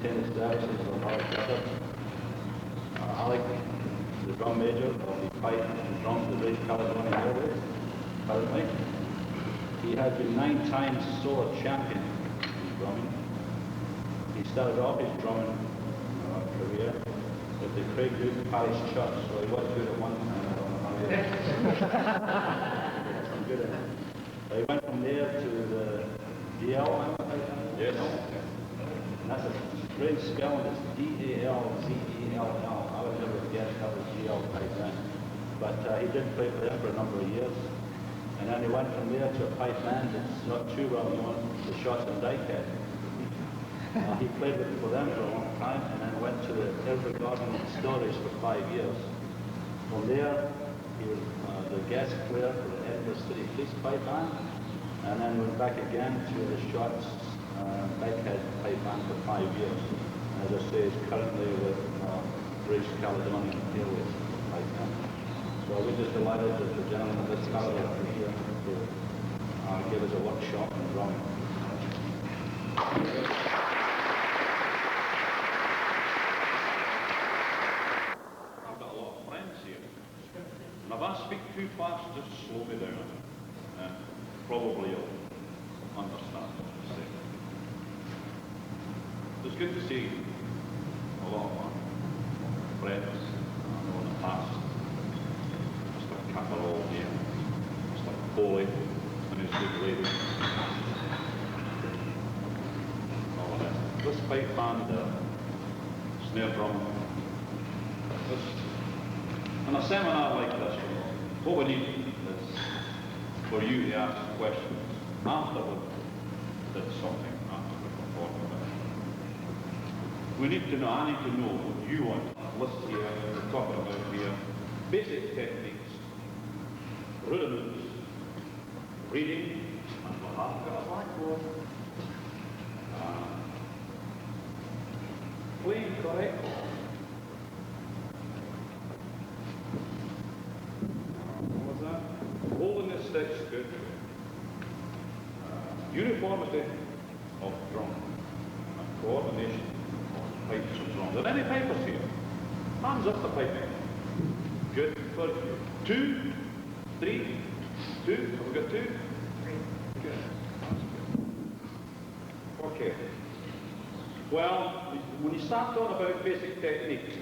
tennis services for Duthart. Alec, the drum major of the pipe and drums of the British Caledonia Airways, currently. He has been 9 times solo champion in drumming. He started off his drumming career at the Craig Duke Parish Church, so he was good at one time. I don't know how he is. Some good at it. He went from there to the DL. Yes. And that's a great spelling. It's D-A-L-Z-E-L-L. I would never have guessed that was GL pipe then. But he did play for them for a number of years. And then he went from there to a pipe band that's not too well known, the Shots and Dykehead. He played for them for a long time and then went to the Everett Garden Stories for 5 years. From there, he was the guest player for the Edinburgh City Police Pipe Band, and then went back again to the Shots Dykehead Pipe Band for 5 years. And as I say, he's currently with British Caledonia Airways Pipe Band. So we're just delighted that the gentleman of this caliber are here to give us a workshop on drumming. I've got a lot of friends here. And if I speak too fast, just slow me down. And probably you'll understand what I'm saying. It's good to see a lot of my friends I know in the past. Mr. Caparol here, Mr. Foley and his good lady. All of that. This pipe band, snare drum, in a seminar like this, what we need is for you to ask questions after we did something, after we performed it. We need to know, I need to know what you want to list here, we're talking about here, basic techniques, rudiments, reading, and what I've got a blackboard, playing correctly. What was that? Holding the sticks good. Uniformity of drum and coordination of pipes and drums. Are there any pipers here? Hands up the piping. Good. For 2, 3, 2. Have we got 2? 3. Good. That's good. Okay. Well, when you start talking about basic techniques,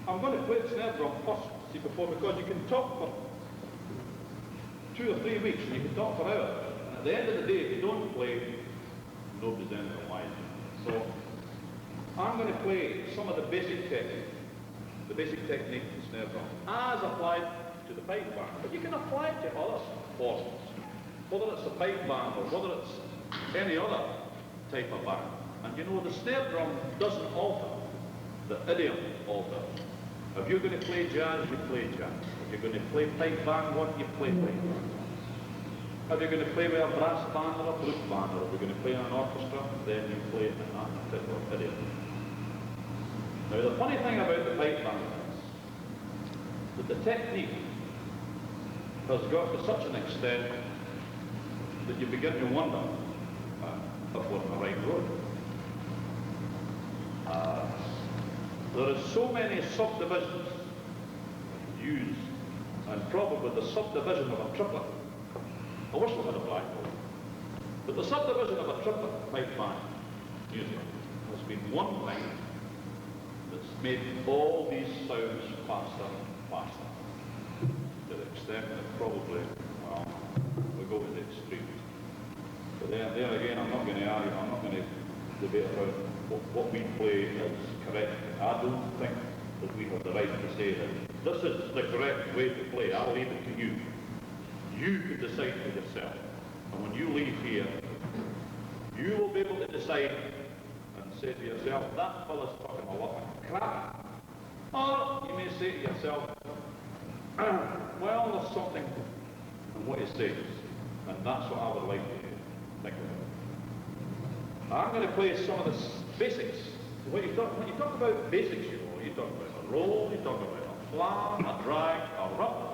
I'm going to play the snare drum first, see, before, because you can talk for 2 or 3 weeks and you can talk for hours. And at the end of the day, if you don't play, nobody's in the line. So, I'm going to play some of the basic techniques of the snare drum, as applied to the pipe band. But you can apply it to other forms, whether it's the pipe band or whether it's any other type of band. And you know, the snare drum doesn't alter, the idiom alters. If you're going to play jazz, you play jazz. If you're going to play pipe band, what you play pipe band. If you're going to play with a brass band or a flute band, or if you're going to play in an orchestra, then you play in that particular idiom. Now, the funny thing about the pipe band is that the technique has got to such an extent that you begin to wonder if we're on the right road. There are so many subdivisions used, and probably the subdivision of a triplet. I wish we had a blackboard. But the subdivision of a triplet pipe band music has been one thing that's made all these sounds faster and faster. To the extent that probably, well, we go to the extreme. But there again, I'm not going to argue, I'm not going to debate about what we play is correct. I don't think that we have the right to say that this is the correct way to play. I'll leave it to you. You can decide for yourself. And when you leave here, you will be able to decide and say to yourself, that fella's talking a lot of crap. Or you may say to yourself, well, there's something in what he says. And that's what I would like to think about. I'm going to play some of the basics. When you talk about basics, you know, you talk about a roll, you talk about a flam, a drag, a rub.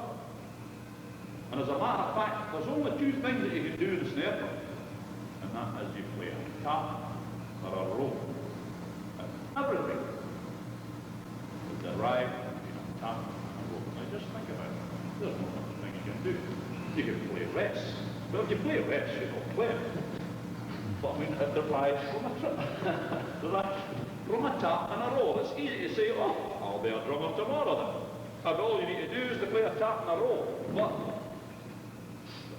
And as a matter of fact, there's only 2 things that you can do in the snare drum. And that is you play a tap or a roll. everything. The ride, tap, and roll. Now just think about it. There's no other thing you can do. You can play rests. Well, if you play rests, you're not playing. But I mean, it derives from a tap and a roll. It's easy to say, oh, I'll be a drummer tomorrow then. And all you need to do is to play a tap and a roll. But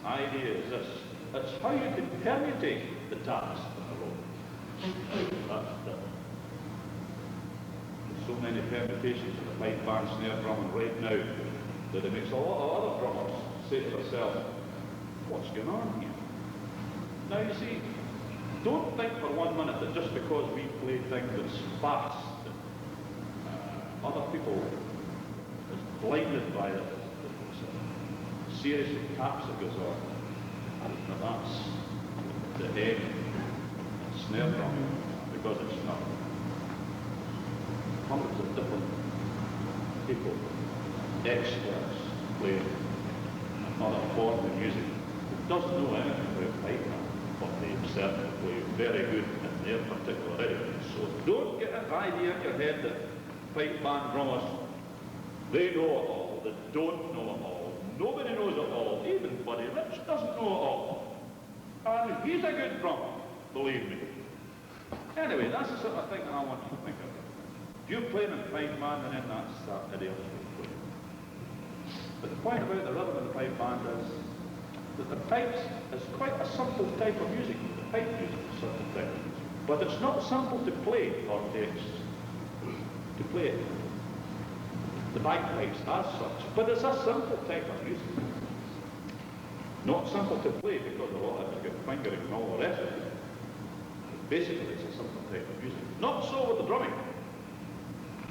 the idea is this. It's how you can permutate the taps and the roll. There's so many permutations of the pipe band snare drum right now that it makes a lot of other drummers say to themselves, what's going on here? Now you see, don't think for 1 minute that just because we play things that's fast, that other people is blinded by it, the series of taps that goes on. And that's the end of snare drum, because it's not. Hundreds of different people, experts, playing another form of music who doesn't know anything about pipe band, but they certainly play very good in their particular area. So don't get an idea in your head that pipe band drummers, they know it all, they don't know it all. Nobody knows it all. Even Buddy Rich doesn't know it all. And he's a good drummer, believe me. Anyway, that's the sort of thing that I want you to think of. If you're playing in pipe band, and then that's that idiot playing. But the point about the rhythm of the pipe band is that the pipes is quite a simple type of music. The pipe music is a simple type of music. But it's not simple to play or to play it. The bagpipes as such. But it's a simple type of music. Not simple to play because a lot of it's got fingering and all the rest of it. But basically it's a simple type of music. Not so with the drumming.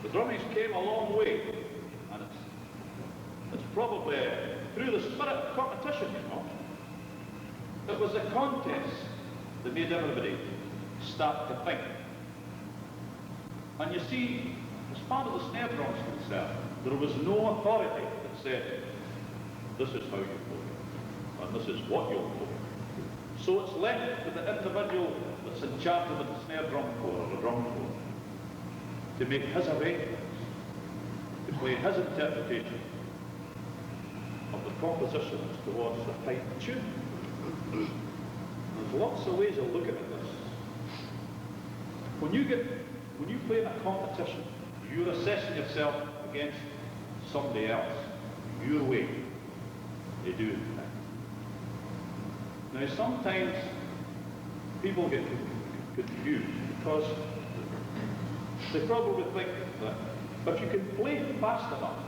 The drumming came a long way, and it's probably through the spirit of competition, you know. It was the contest that made everybody start to think. And you see, as far as the snare drum is concerned, there was no authority that said, this is how you play, and this is what you'll play. So it's left to the individual that's in charge of the snare drum corps or the drum corps to make his arrangements, to play his interpretation of the compositions towards the pipe tune. There's lots of ways of looking at this. When you play in a competition, you're assessing yourself against somebody else, your way to do it. Now sometimes people get confused because they probably think that if you can play fast enough,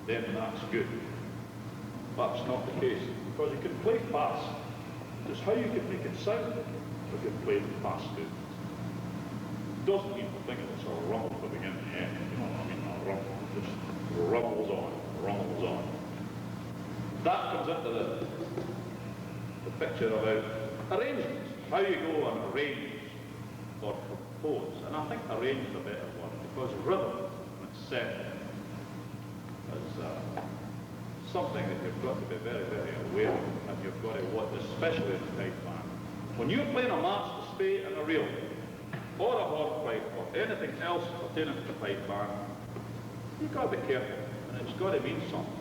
then that's good. That's not the case, because you can play fast. It's how you can make it sound if you play fast too. It doesn't mean to think it's a rumble from beginning to end. You know what I mean? A rumble just rumbles on, rumbles on. That comes into the picture about arrangements. How you go and arrange or compose. And I think arrange is a better one, because rhythm when it's set is something that you've got to be very, very aware of, and you've got to watch, especially in the pipe band. When you're playing a march to spade and a reel, or a hornpipe, or anything else pertaining to the pipe band, you've got to be careful, and it's got to mean something.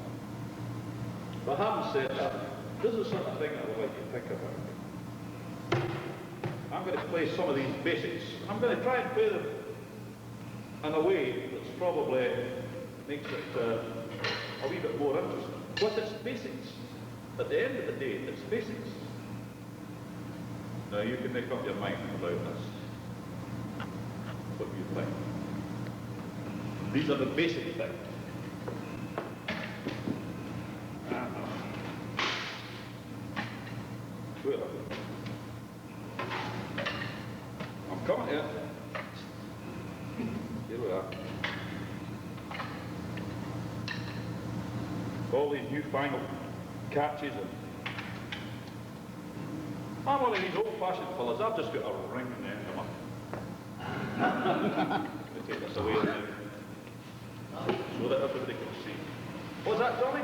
But having said that, this is the sort of thing I would like you to think about. I'm going to play some of these basics. I'm going to try and play them in a way that's probably makes it a wee bit more interesting. But it's basics. At the end of the day, it's basics. Now you can make up your mind about this. What you think. These are the basic things. I'm coming here. Here we are. All these newfangled catches and I'm one of these old-fashioned fellas. I've just got a ring in the end of my. Let me take this away now, so that everybody can see. What's that, Johnny?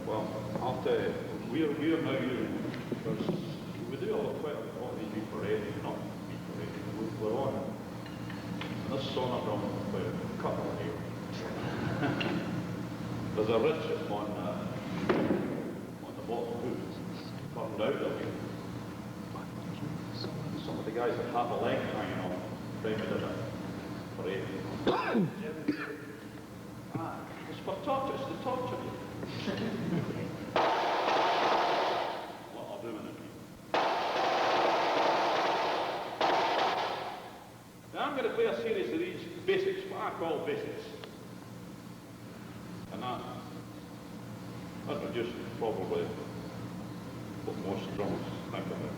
Well, I'll tell you, we're now using Because we do quite a lot of these beat parading, not beat parading, we're on. And this sonnet drum is about a couple here. There's a ridge on the bottom hook, turned out a bit. Some of the guys that have a leg hanging on, framed in a parade. It's for torture, it's the torture. What I'll do in it. Now I'm going to play a series of these basics, what I call basics. And that reduces probably what most drummers think about.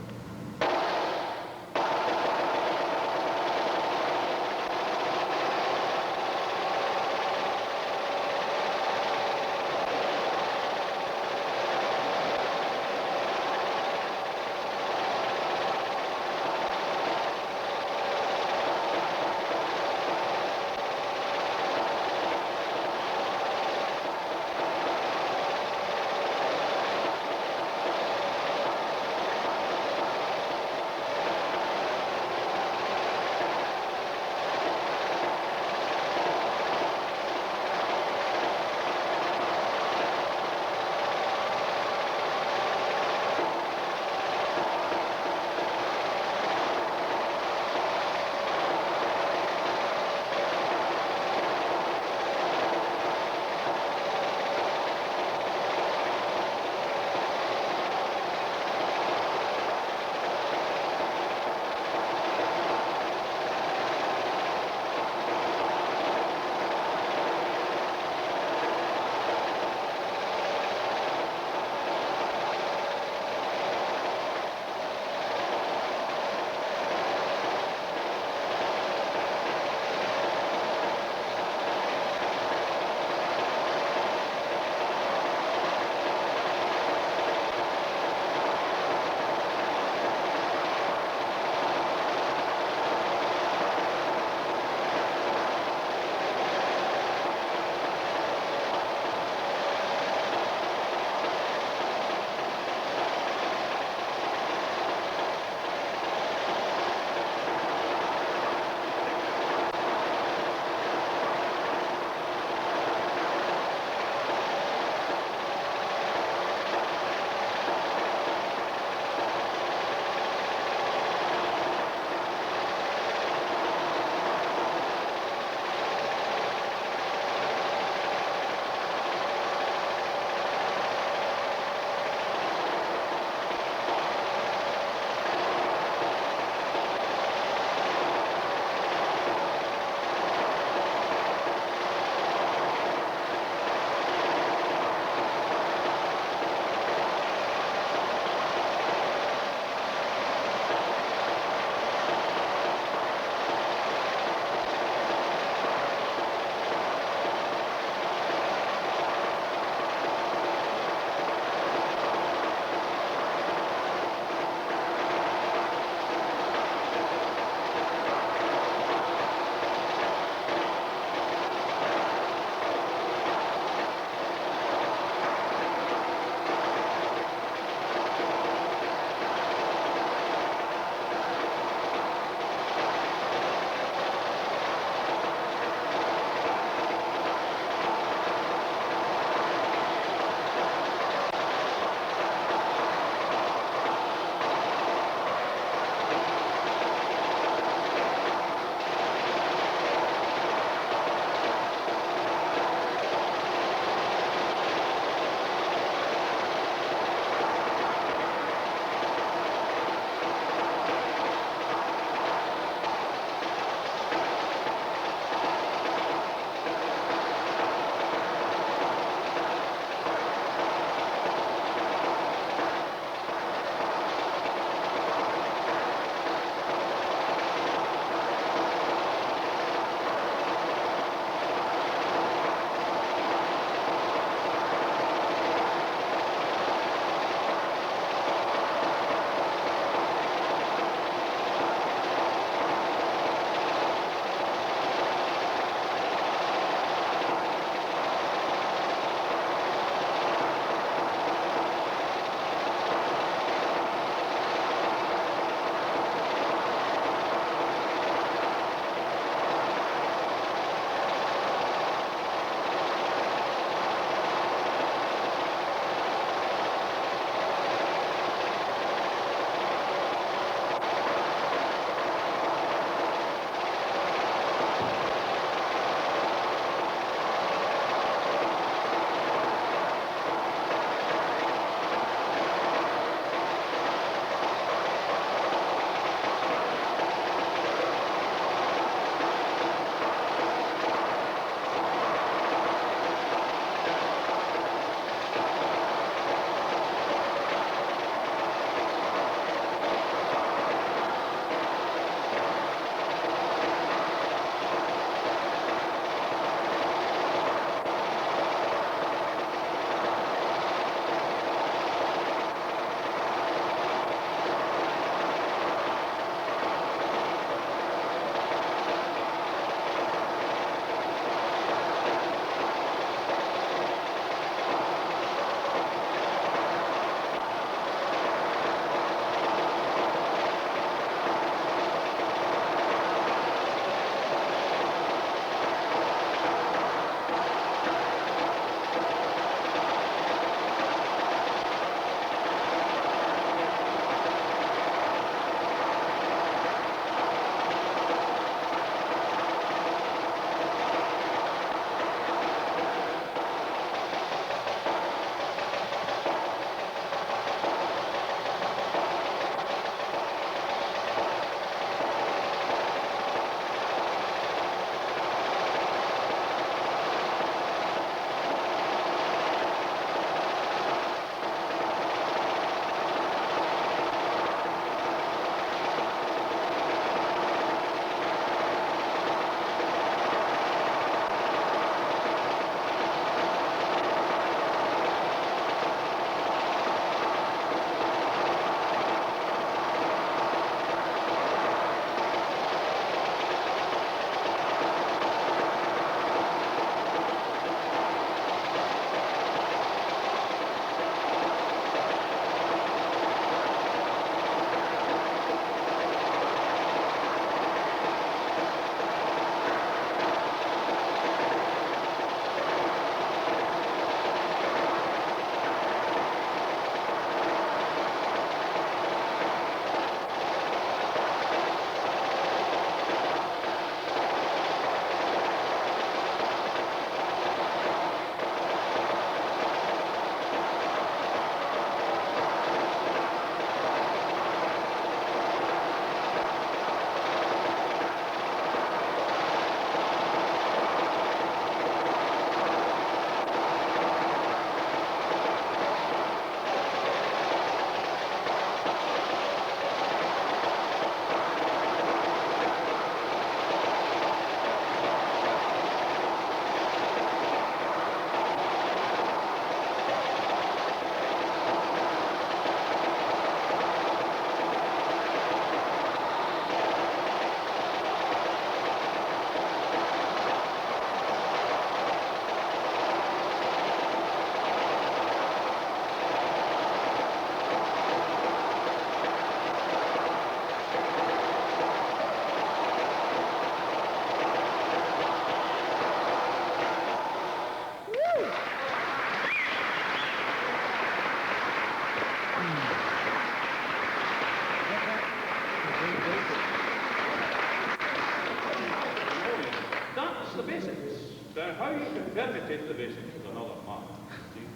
educate the basics is another matter. See?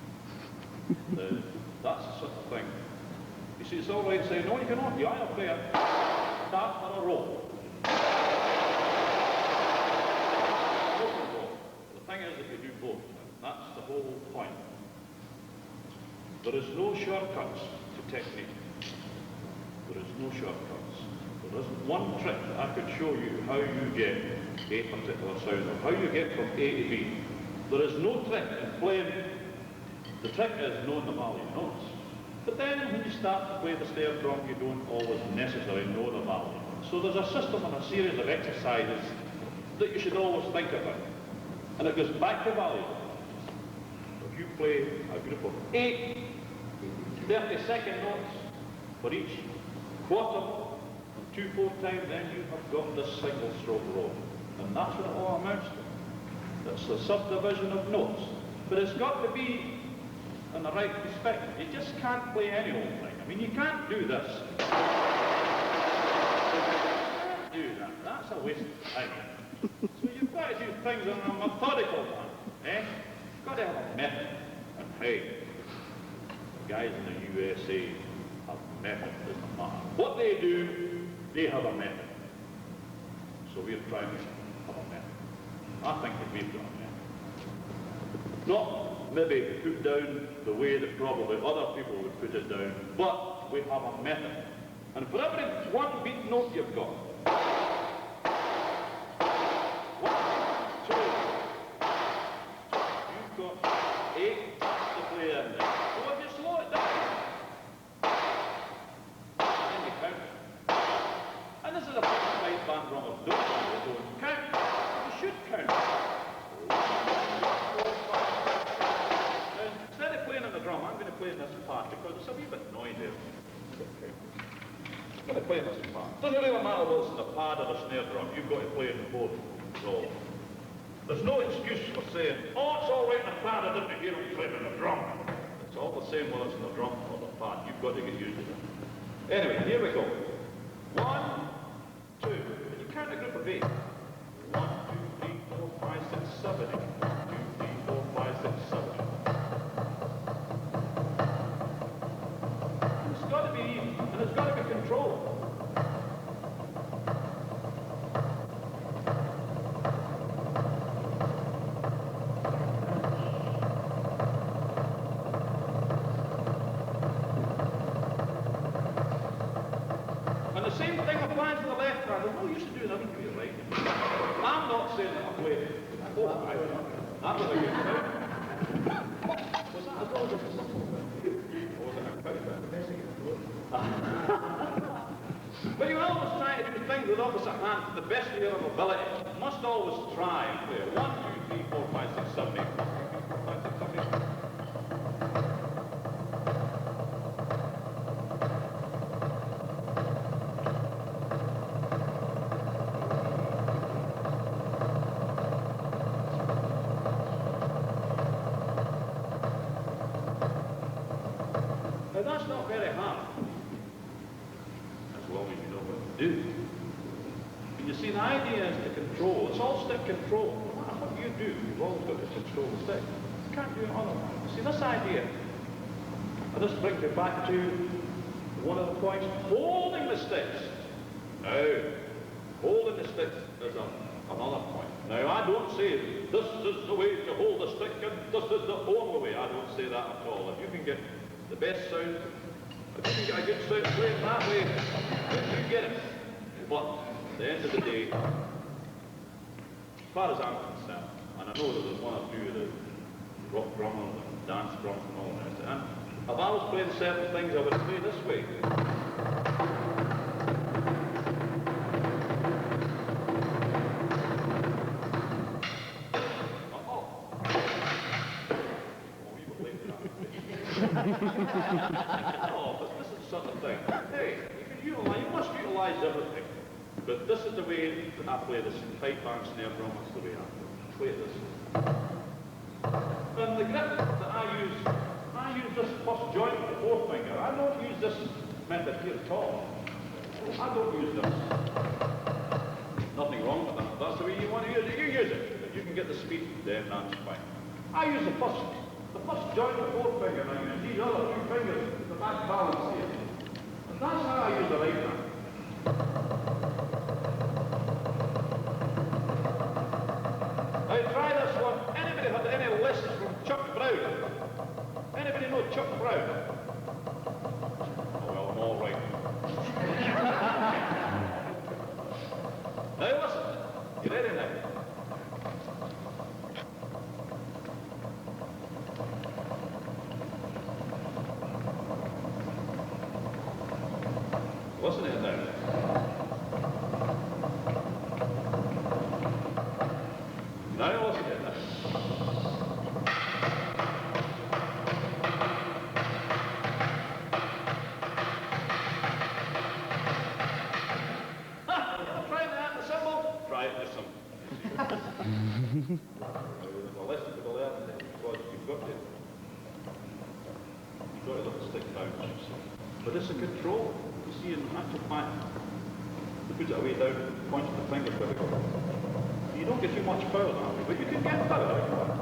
That's the sort of thing. You see, it's all right saying, no, you cannot. You either play a tap or a roll. The thing is that you do both. That's the whole point. There is no shortcuts to technique. There is no shortcuts. There isn't one trick that I could show you how you get a particular sound, or how you get from A to B. There is no trick in playing. The trick is knowing the value notes. But then when you start to play the snare drum, you don't always necessarily know the value. So there's a system and a series of exercises that you should always think about. And it goes back to value. If you play a group of 8 30-second notes for each quarter and 2/4 time, then you have got this single stroke roll. And that's what it all amounts to. That's the subdivision of notes. But it's got to be in the right perspective. You just can't play any old thing. I mean, you can't do this. You can't do that. That's a waste of time. So you've got to do things in a methodical manner. You've got to have a method. And hey, the guys in the USA have a method. It doesn't matter what they do, they have a method. So we're trying to have a method. I think that we've got a method. Not maybe put down the way that probably other people would put it down, but we have a method. And for every one beat note you've got, 1, 2, you've got 8 to play in there. So if you slow it down, then you count. And this is a right band drummers don't count. You should count. Instead of playing on the drum, I'm going to play in this part because it's a wee bit noisy. Okay. I'm going to play in this part. Doesn't really matter whether it's in the pad or the snare drum, you've got to play in both. So there's no excuse for saying, oh, it's all right in the pad, I didn't hear him playing on the drum. It's all the same whether it's in the drum or the pad. You've got to get used to it. Anyway, here we go. 1, 2. Can you count a group of 8? 1, 2, 3, 4, 5, 6, 7. 2, 3, 4, 5, 6, 7. It's got to be even, and it's got to be controlled. And the same thing applies to the left hand. There's no use to doing nothing to your right. I'm not saying that I play. Oh, that was a good thing. Was that as well as a But you always try to do things with opposite hand to the best of your ability. You must always try and play 1, 2, 3, 4, 5, 6, 7, 8. 5, 6, 7, 8. Now that's not very hard. As long as you know what to do. And you see, the idea is to control. It's all stick control. No matter what you do, you've always got to control the stick. You can't do it otherwise. You see, this idea, and this brings me back to one of the points, holding the sticks. Now, holding the sticks is another point. Now, I don't say, this is the way to hold the stick, and this is the only way. I don't say that at all. If you can get the best sound, if you can get a good sound playing that way, you get it. But at the end of the day, as far as I'm concerned, and I know that there's one or two of the rock drummers and dance drummers and all that, and if I was playing certain things, I would play this way. Oh, but this is the sort of thing. Hey, you must utilize everything. But this is the way that I play this pipe band snare drum. That's the way I play this. And the grip that I use this first joint with the fourth finger. I don't use this method here at all. I don't use this. Nothing wrong with that. That's the way you want to use it. You use it. If you can get the speed, then that's fine. I use the first joint, the fourth finger, and I use these other two fingers, the back balance here. And that's how I use the right hand. Now try this one. Anybody had any lessons from Chuck Brown? Anybody know Chuck Brown? Oh well, I'm all right. Now listen, you ready now? Listen to it now. Now listen to it now. Try that in the cymbal. Try it in the cymbal. The lesson to learn then, because you've got to let the stick down. But it's a control. You see, in actual fact, to put it away down, point the finger where we go. You don't get too much power that way, but you can get power out of it.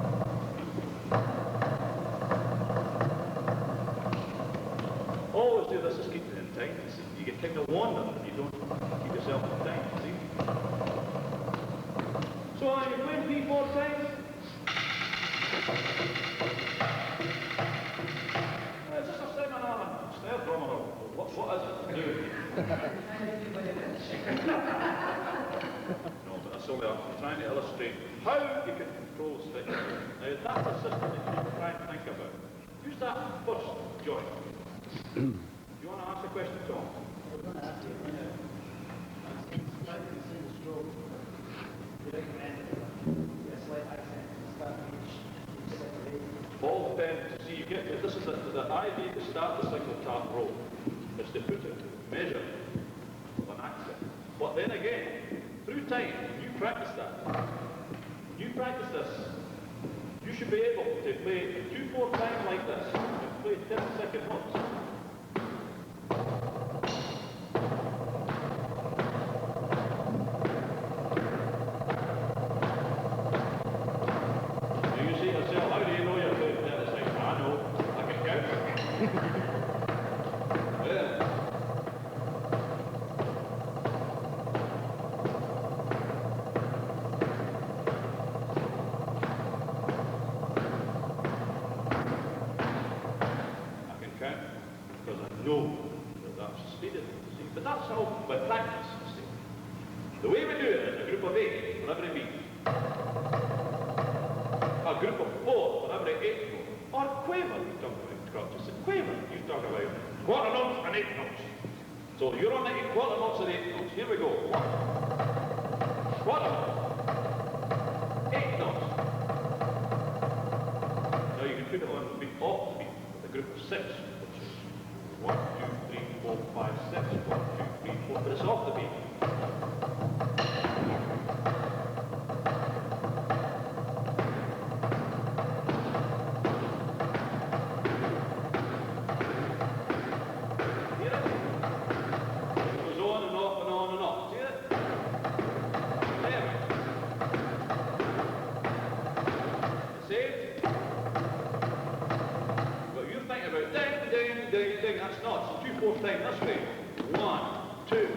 Always do this, is keep it in time. You get kind of wandering if you don't keep yourself in time, see? So are you playing P4 times? It's just a seminar, snare drummer, or what is it to do? No, but that's only I'm trying to illustrate how you can control the stick. Now that's a system that you need to try and think about. Use that first joint. Do you want to ask a question, Tom? I was going to ask you, single stroke, you recommend a slight accent to start each separate? All depends. See, you get this is the idea to start the single tap roll is to put it, measure an accent. But then again, through time, when you practice that, you practice this, you should be able to play a 2/4 time like this and play 10-second notes. You say to yourself, how do you know you're playing 10 seconds? I know, I can count. Yeah. Because I know that that's speeded, see. But that's all by practice, see. The way we do it is a group of 8 for every beat. A group of 4 for every 8 note. Or quaver, you talk about crutches. Quaver, you talk about quarter notes and 8 notes. So you're on the quarter notes and 8 notes. Here we go. 1. Quarter note. 8 notes. Now you can put it on the beat off the beat with a group of 6. 1, 2, 3, 4, 5, 6, 1, 2, 3, 4, but it's off the beat. Hear it? It goes on and off and on and off. See it? There. Same. But you're thinking about ding, ding, ding, ding. That's not. It's 2/4 time this way. 1, 2.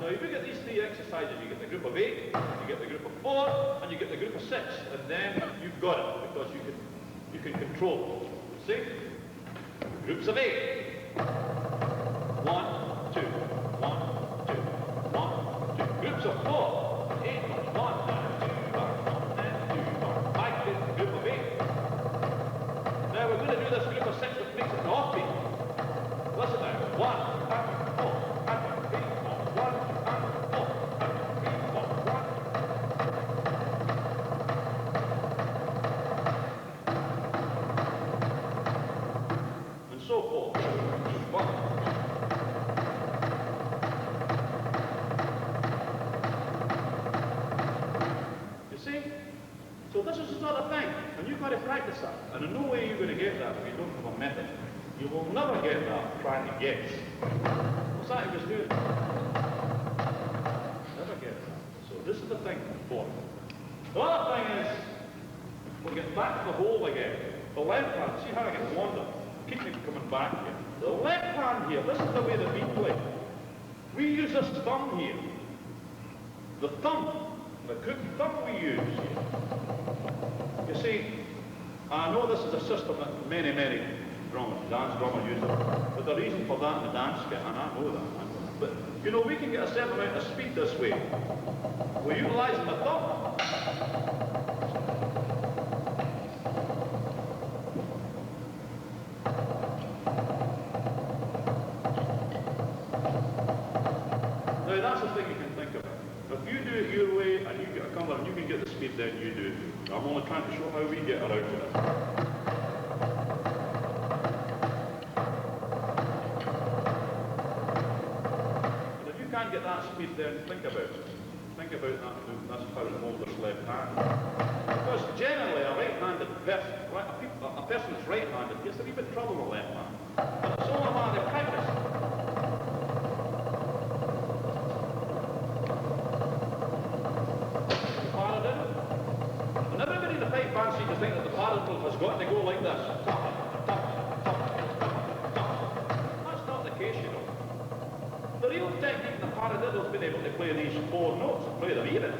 Now, if you get these 3 exercises, you get the group of 8, you get the group of 4, and you get the group of 6, and then you've got it because you can control. See? Groups of 8. 1, 2, 1, 2, 1, 2. Groups of 4. 8, 1, 2, 1, 5, group of 8. Now we're going to do this group of 6 which makes it an offbeat. Listen now. 1, 4, 3, 4, 1, 4, 3, 4, 1. And so forth. 1. So this is the sort of thing, and you've got to practice that. And in no way you're going to get that if you don't have a method. You will never get that trying to guess. What's that he was doing? This is the thing for it. The other thing is, we'll get back to the hole again. The left hand, see how I get wander? Keep me coming back here. The left hand here, this is the way that we play. We use this thumb here. The thumb, the cookie thumb we use here. You see, I know this is a system that many drummers, dance drummers use it, but the reason for that in the dance kit, and I know that. But, you know, we can get a certain amount of speed this way. We're utilising the thumb. Now, that's the thing you can think about. If you do it your way, and you get a cover, and you can get the speed down, you do it. I'm only trying to show how we get around to it. Can't get that speed down, think about it. Think about that move, that's how to hold this left hand. Because generally a right-handed person, a person that's right-handed gets a wee bit of trouble with the left hand. And it's all a matter of practice. The paradiddle. And everybody in the pipe band seems to think that the paradiddle has got to go like this. That's not the case, you know. The real technique in the paradiddle's been able to play these 4 notes and play them even.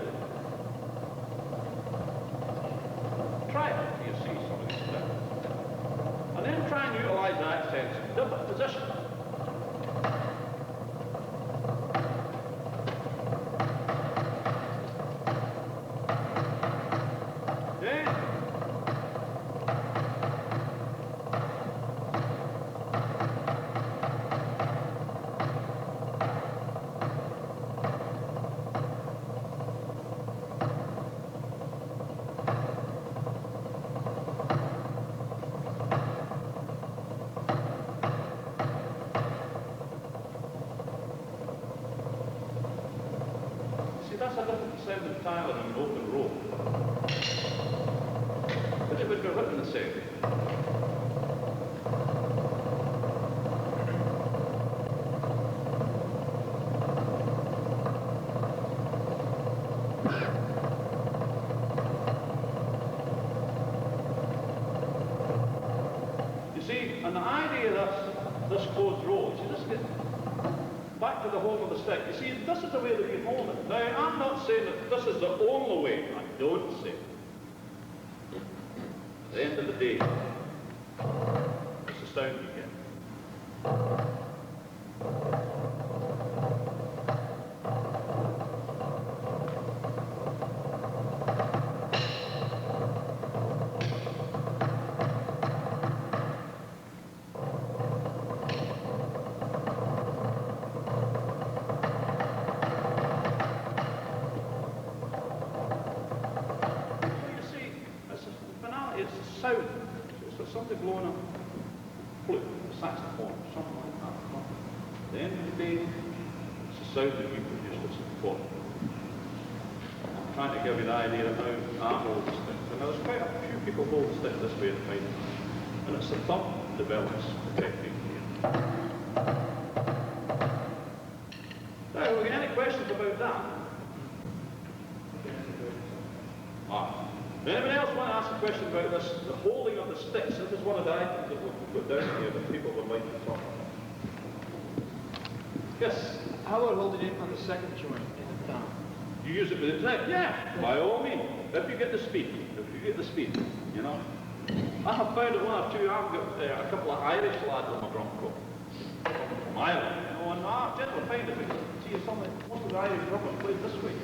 Try it until you see some of these things. And then try and utilise the accents in different positions. That's a different sound of Tyler in an open row. But it would be written the same. You see, and the idea of this closed row, you see, this gets back to the hold of the stick. You see, this is the way that we hold it. Now, I'm not saying that this is the only way. I don't say it. At the end of the day, it's the sound you get. Sound. So it's something blowing a flute, a saxophone, something like that. At the end of the day, it's the sound that you produce that's important. I'm trying to give you the idea of how I hold the stick. And there's quite a few people hold the stick this way at the time. And it's the thumb that develops the technique here. Now, have we got any questions about that? Anybody else want to ask a question about this, the holding of the sticks? This is one of the items that we've put down here that people would like to talk about. Yes? How about holding it on the second joint in the thumb? You use it with the neck? Yeah, by all means. If you get the speed, you know. I have found that one or two, I've got a couple of Irish lads on my drum corps. From Ireland, you know, and I generally find that see something, most of the Irish drummers play this way.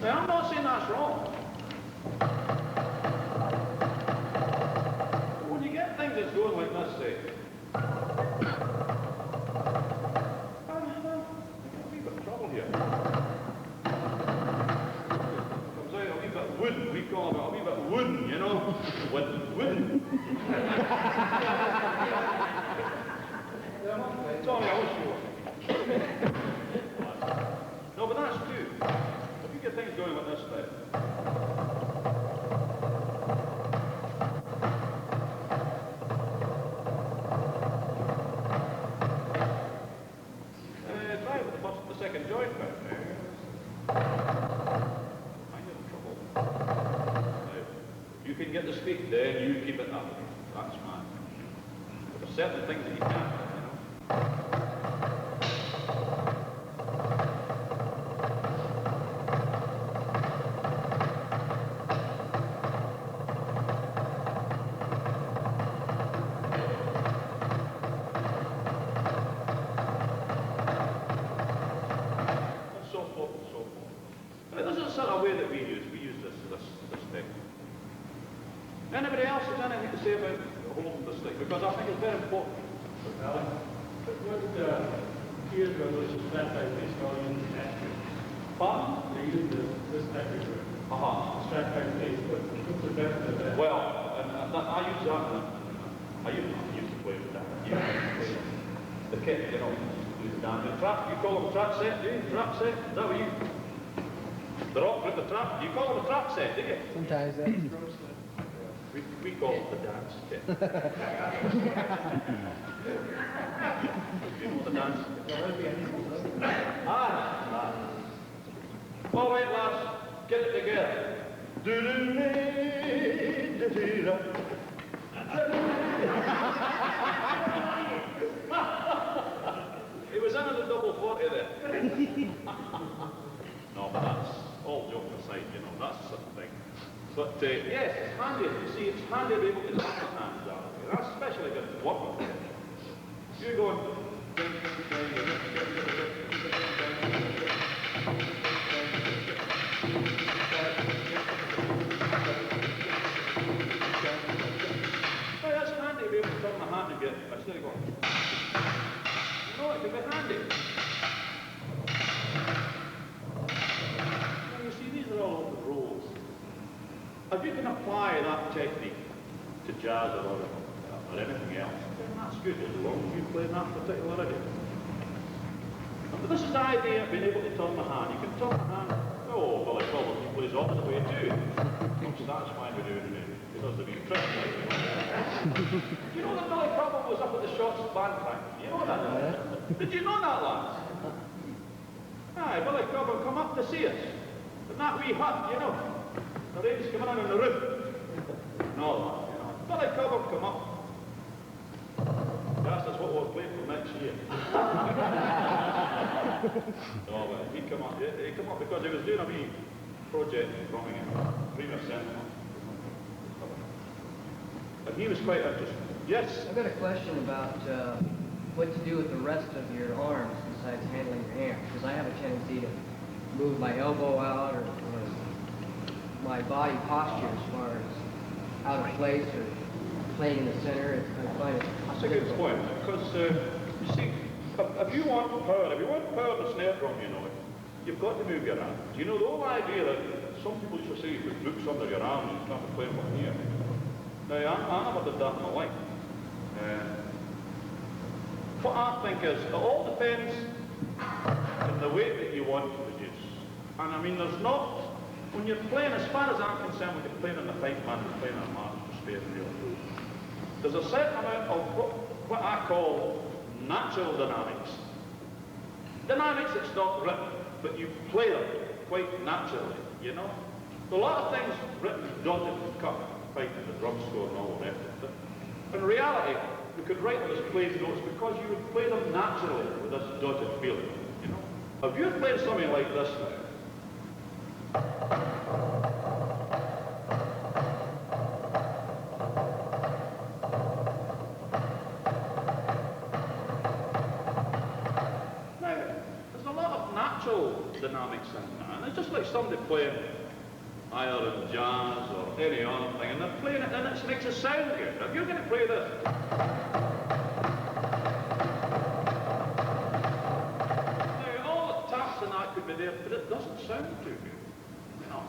Now, I'm not saying that's wrong. When you get things that's going like this, say, a wee bit of trouble here. Comes out a wee bit wooden, we call it a wee bit wooden, you know? Wooden. Tommy, I wish you were. No, but that's true. If you get things going like this, then. Try with the second joint back there. get the speed, then you keep it up. That's mine. But there's certain things that you can't, you know. Anybody else has anything to say about holding the stick? Because I think it's very important. Years ago, this was that type of bass going in the action. Pardon? They used this type of strat type bass, but what's the benefit of that? Well, I use that. I used to play with that. The kit, you know, the trap. You call them trap set, do you? Trap set? Is that what you? The rock with the trap. You call them a trap set, do you? Sometimes that's We call it the dance kit. You know the dance kit? All right, lads, get it together. It was under the double 40 there. No, but that's all joking aside, you know, that's the sort of thing. But yes, it's handy. You see, it's handy to be able to turn your hands out. That's especially good to work with. You're going. Oh, that's handy to be able to turn the hand and get. Instead of going. You know, it can be handy. Now, you see, these are all the rules. If you can apply that technique to jazz or anything else, then that's good as long as you play that particularity. But this is the idea of being able to turn the hand. You can turn the hand. Oh, well, he plays opposite way too. So that's why we're doing it. Because of your trick. You know that Billy Cobham was up at the Shots band track? You know that? Did you know that, lads? Aye, Billy Cobham come up to see us. In that wee hut, you know. The rain's coming in on the roof. No, you know. Billy Cobham come up. Yes, that's what we're playing for next year. No, but he come up because he was doing a wee project in Birmingham, 3%. And he was quite interested. Yes? I've got a question about what to do with the rest of your arms besides handling your hands, because I have a tendency to move my elbow out or my body posture as far as out of place or playing in the center. I find it That's a good point, because you see, if you want power in the snare drum, you know, you've got to move your arms. You know, the whole idea that some people used to say you put books under your arms and start playing from here. Now, I never did that in my life. What I think is, it all depends on the weight that you want to produce. And I mean, there's not, when you're playing, as far as I'm concerned, when you're playing in the pipe band, you're playing in a master space, really. There's a certain amount of what I call natural dynamics. Dynamics that's not written, but you play them quite naturally, you know? There's a lot of things written, dotted, and cut, pipe in the drum score and all the rest of it. In reality, we could write them as played notes because you would play them naturally with this dotted feeling, you know? If you're playing something like this now, dynamics in that. And it's just like somebody playing either in jazz or any other thing, and they're playing it and it makes it sound good. If you're going to play this, now all the taps and that could be there, but it doesn't sound too good, you know.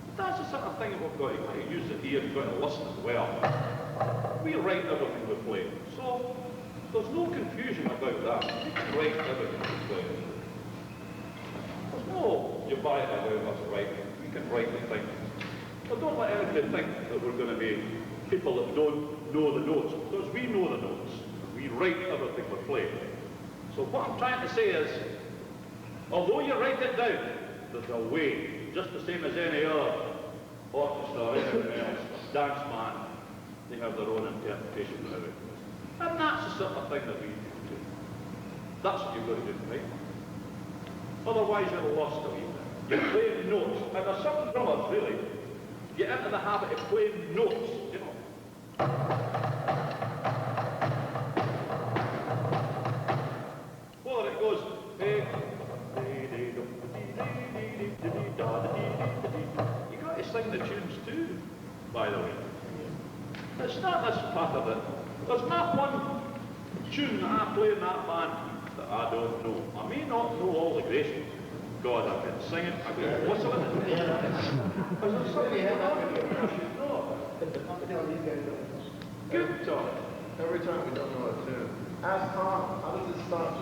But that's the sort of thing that we've got to use the ear, you've got to listen as well. We write everything we play, so there's no confusion about that. We can write everything we play. Oh, you buy it about us, right? We can write the thing. But don't let anybody think that we're going to be people that don't know the notes, because we know the notes. We write everything we play. So what I'm trying to say is, although you write it down, there's a way, just the same as any other orchestra or anything else. dance band, they have their own interpretation of it. And that's the sort of thing that we do. That's what you've got to do, right? Otherwise you're lost a wee bit. You're playing notes. And there's some drummers, really, get into the habit of playing notes, you know. Whether it goes, you got to sing the tunes too, by the way. It's not this part of it. There's not one tune that I play in that band that I don't know. I may not know all the graces. God, I can sing it, I can whistle it. Is there something I should know? Good, Tom. Every time we don't know a tune. Ask Tom, how does it start?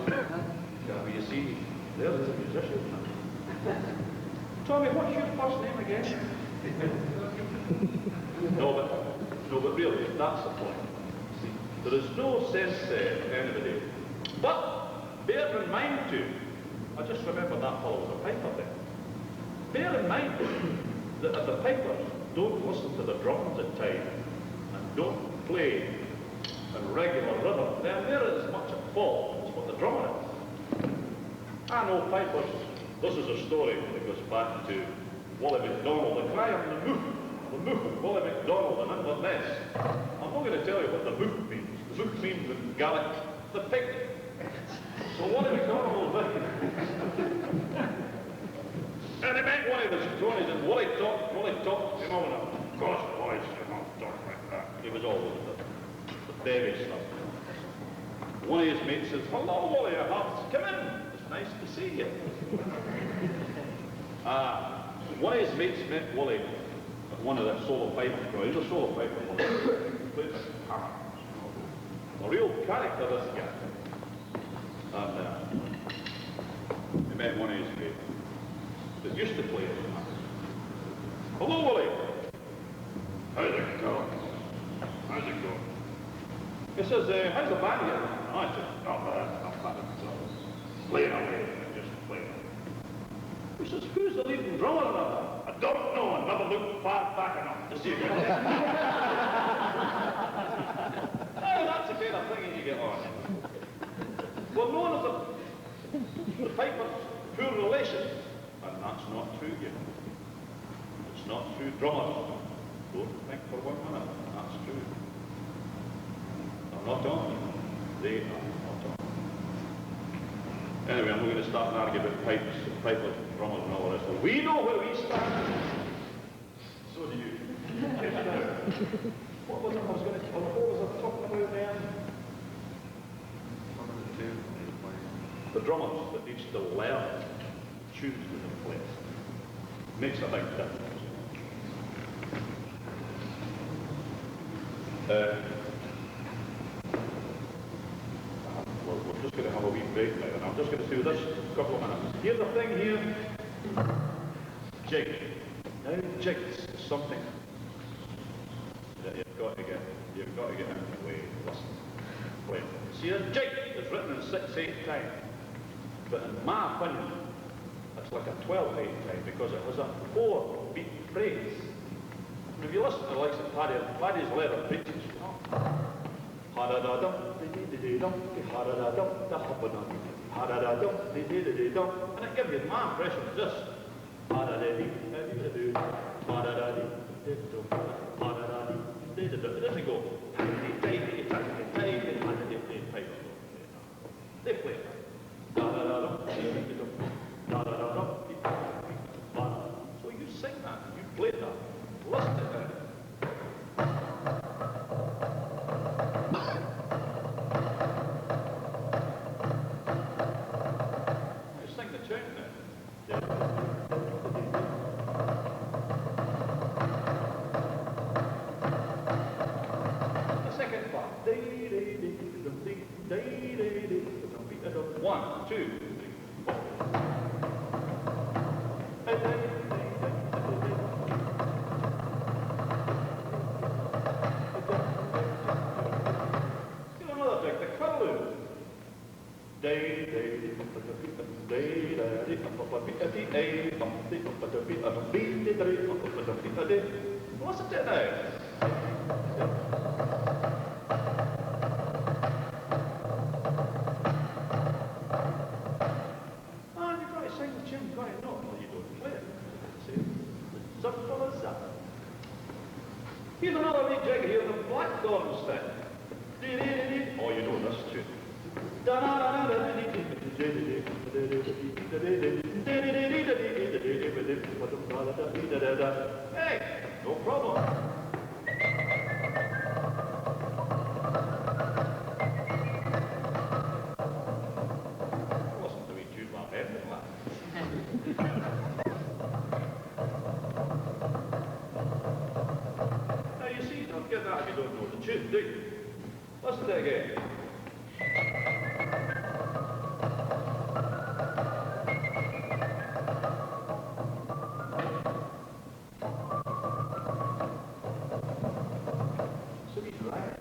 Yeah, but you see, there's a musician. Tommy, what's your first name again? No, but really, that's the point. See, there is no sense anybody. But bear in mind too, I just remember that fellow was a piper then. Bear in mind that if the pipers don't listen to the drums at time and don't play in regular rhythm, then they're as much at fault as what the drummer is. I know pipers, this is a story that goes back to Wally MacDonald, the cry of the moof of Wally MacDonald in Inverness. I'm not going to tell you what the moof means. The moof means in Gaelic, the pig. So Wally MacDonald was and he met one of the stories and Wally talked, you know, and of course boys, you know, talk like that. He was always the baby stuff. One of his mates says, hello Wally, come in. Nice to see you. One of his mates met Wally at one of the solo pipers. He's a solo piper. He plays a hammer. A real character, this guy. And he met one of his mates that used to play as a hammer. Hello, Wally. How's it going? How's it going? He says, how's the band getting? I said, not bad, not bad. Playing away, just playing away. He says, who's the leading drummer in that? I don't know, I never looked far back enough to see it. Oh, that's the kind of thing you get on. Well, known as the piper's poor relation, and that's not true, you know. It's not true. Drummers, don't think for 1 minute, that's true. I'm not on. They are not on. Anyway, I'm not going to start an argument about pipers, drummers and all the rest of it. We know where we stand. So do you. What was I talking about then? The drummers that needs to learn tunes to the place. Makes a big difference. We're just going to have a wee break now, and I'm just going to do this couple of minutes. Here's the thing here. Jig. Now, jigs is something that you've got to get into the way. Listen. Play. See, a jig is written in 6/8 time, but in my opinion, it's like a 12/8 time because it has a 4-beat phrase. And if you listen to the likes of Paddy's leather preaches, you know. Ha-da-da-dum, di-di-di-di-dum, ha-da-da-dum, da-hop-a-dum, ha-da-da-dum, di-di-di-di-dum. And it gives you my impression of this. Ha-da-da-dee, ha-da-da-dee, ha-da-da-dee, it doesn't go they play it. Da-da-da-dum, di-di-di-dum, da-da-da-dum, di-di-di-dum. So you sing that, you play that. Listen to that. One, two, three, four. Still another trick, the curlew. Listen to it now. Man, you've got to sing the tune, you've got to know it, or you don't play it. See? Simple as that. Here's another wee jig here, the blackthorn stick. Oh, you know this tune. Hey, no problem. Wasn't the wee tune my head in that. Now you see, you don't get that if you don't know the tune, do you? Listen to it again. So he's right.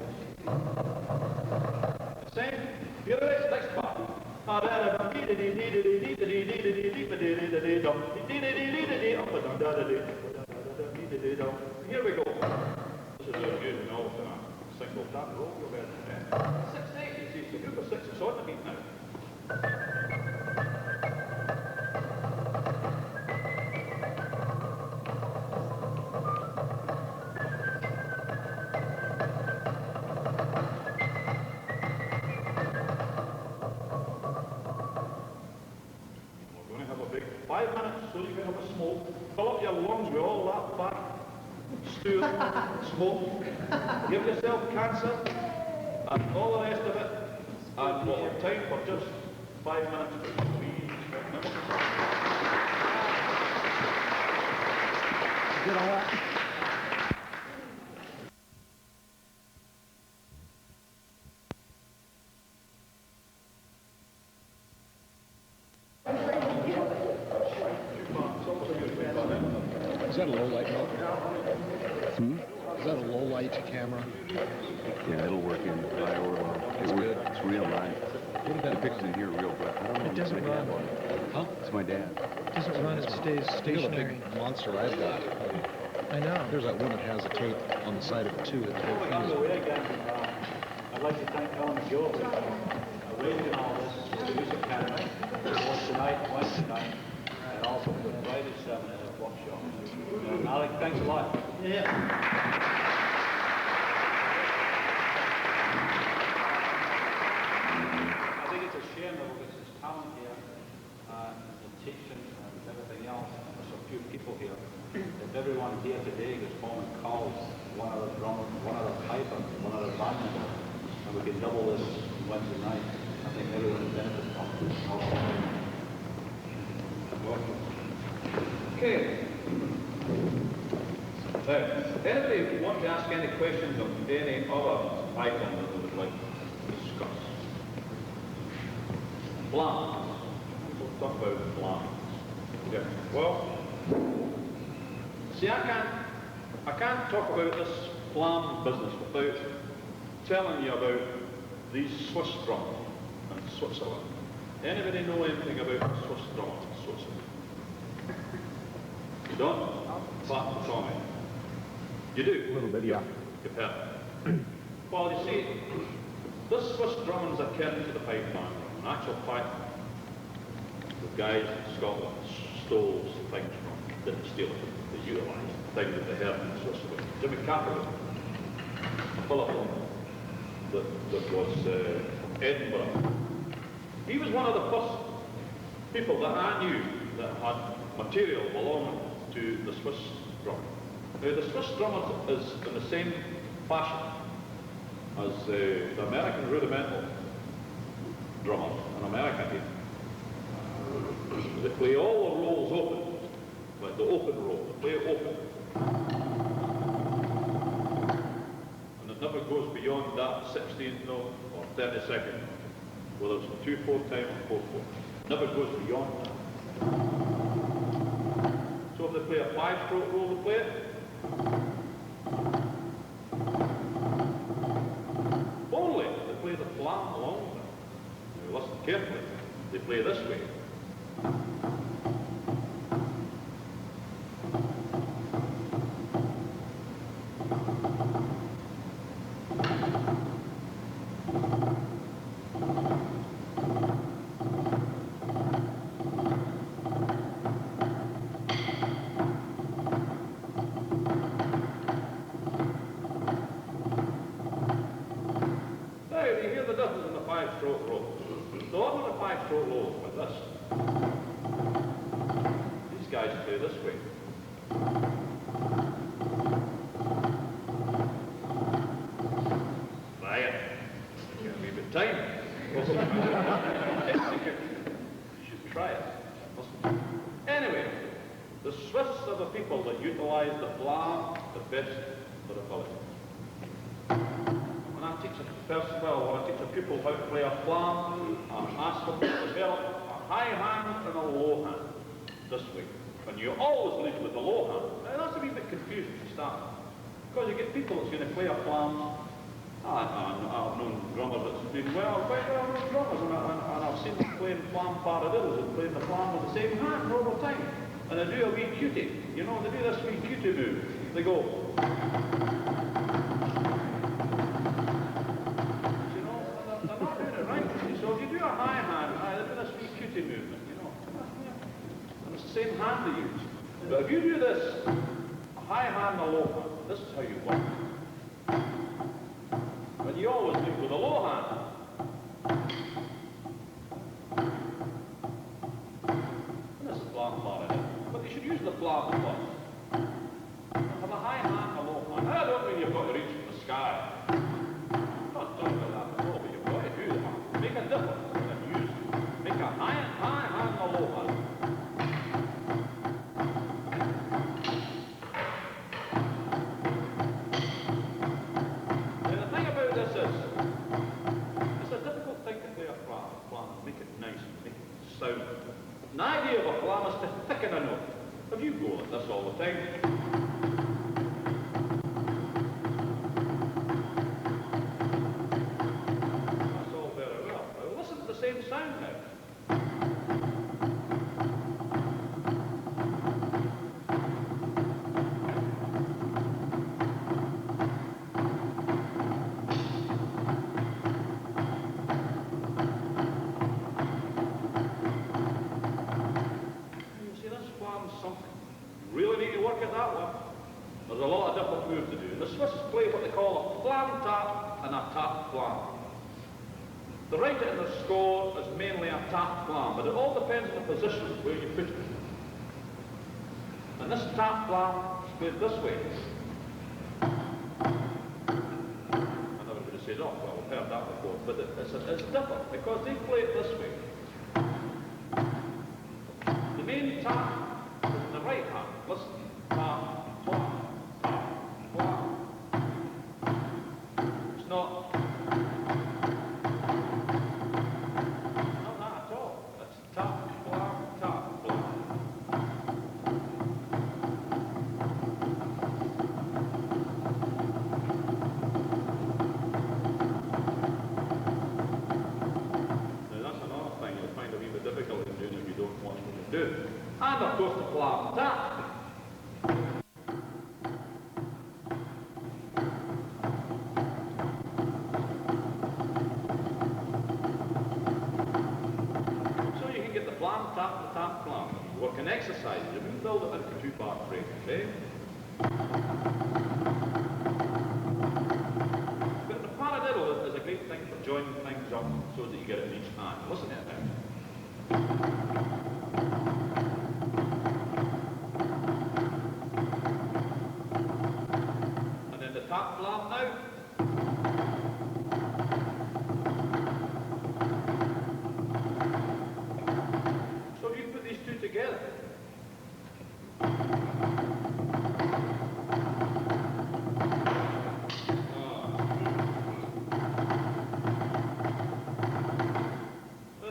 Same. Here it is, next part. Here we go. This is a good note and a single tap roll. You'll get it. 6/8. You see, it's a group of 6. It's on the beat now. We're going to have a big 5 minutes so you can have a smoke. Fill up your lungs with all that fat, stew, smoke. Give yourself cancer and all the rest of it. And we'll have time for just 5 minutes. Get all that? Is that a low light mode? Is that a low light camera? Yeah, it'll work in high or low. It's good. It's real nice. What did that It picks in here real good. I don't know. It doesn't my dad run. bought it. Huh? It's my dad. It doesn't run, it stays You know the stationary. big monster I've got? I know. There's that one that has a tape on the side of it too. It's very On the fast. way again, I'd like to thank Alan Joe for arranging all this for the Music Academy, both tonight, Wednesday night, and also for Friday 7 at a workshop. Alec, thanks a lot. I think it's a shame that we've got such talent here, the teaching and everything else, and there's so few people here. If everyone here today goes home and calls one other drummer, one other piper, one other band member, and we can double this Wednesday night, I think everyone would benefit from it. Okay. Anybody want to ask any questions on any other item that they would like to discuss? Flam. We'll talk about Flam. Yeah. Well, see, I can't talk about this Flam business without telling you about these Swiss drums in Switzerland. Anybody know anything about Swiss drums in Switzerland? You don't? Pat, Tommy. You do? A little bit, yeah. You've heard it. Well, you see, this Swiss drums are kept to the pipe band. In actual fact, the guys in Scotland stole some things from, didn't steal it, they utilised things that they heard in Switzerland. Jimmy Capital, Philip, that was from Edinburgh. He was one of the first people that I knew that had material belonging to the Swiss drum. Now, the Swiss drum is in the same fashion as the American rudimental drummers in America here. They play all the rolls open, like the open roll, they play it open. And it never goes beyond that 16th note or 32nd note, whether it's a 2/4 time or 4/4. Never goes beyond that. So if they play a 5-stroke roll, they play it. Only they play the Flam along with it. Now listen carefully. They play this way. 5-stroke rolls. The ordinary 5-stroke rolls like this. These guys play this way. Try it. Give me a bit of time. You should try it. Anyway, the Swiss are the people that utilise the Flam the best for the ability. When I teach a pupil how to play a Flam, I ask them to develop a high hand and a low hand this way. And you always lead with the low hand. Now that's a wee bit confusing to start. Because you get people that's going to play a Flam. I've known drummers that's been quite well known drummers, and I've seen them playing Flam paradiddles and playing the Flam with the same hand all the time. And they do a wee cutie, you know, they do this wee cutie move. They go, you know, they're not doing it right. So if you do a high hand, they do this wee cutie movement, you know. And it's the same hand they use. But if you do this, a high hand and a low hand, this is how you work. But you always lead with a low hand. And this is Flam paradiddle. But you should use the Flam first. Have a high hand, a low hand. I don't mean you've got to reach for the sky. I'm not talking about that at all, but you've got to do that. Make a difference when you use it. Make a high hand and a low hand. Now the thing about this is, it's a difficult thing to play a Flam, make it nice, make it sound. An idea of a Flam is to thicken a note. If you go like this all the time, that's all very well. Now listen to the same sound now. Really need to work at that one. There's a lot of different moves to do. The Swiss play what they call a Flam tap and a tap Flam. They write it in their score as mainly a tap Flam, but it all depends on the position where you put it. And this tap Flam is played this way. And everybody says, oh, well, we've heard that before, but it's different because they play it this way. The main tap is in the right hand. Listen. Tap, flap, tap, flap. It's not that at all. It's tap, flap, tap, flap. Now that's another thing you'll find a wee bit difficult in doing if you don't watch what you do. And of course the flap and tap. Tap, Flam. Work an exercise. You can build it into 2-part break, okay? But the paradiddle is a great thing for joining things up so that you get it in each hand. Listen to it now. And then the tap Flam now. Together. Now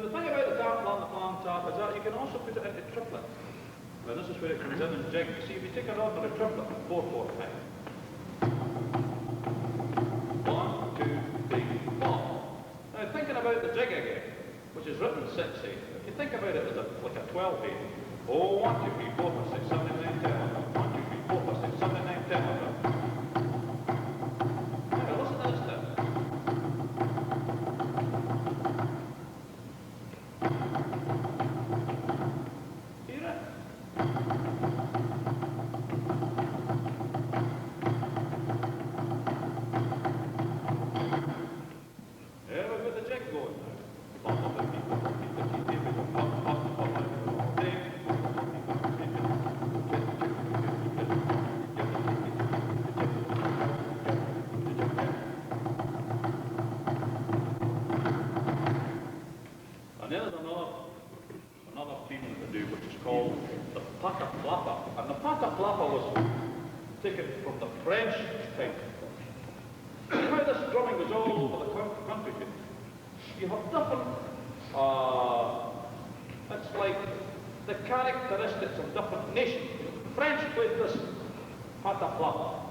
the thing about the tap Flam, the Flam tap, is that you can also put it into triplets. Now this is where it comes in jigs. See, if you take an ordinary triplet, 4/4 time. 1, 2, 3, 4. Now thinking about the jig again, which is written 6/8. You think about it as like a 12/8. Oh, 1, 2, 3, 4, 5, 6, 7, 8, 9, 10, 11. 1, 2, 3, 4, 5, 6, 7, 8, 9, 10, 11. Now, listen to this now. Hear it? Yeah, we've got the jig going now. taken from the French type. How this drumming was all over the country. You have different, it's like the characteristics of different nations. The French played this patapla.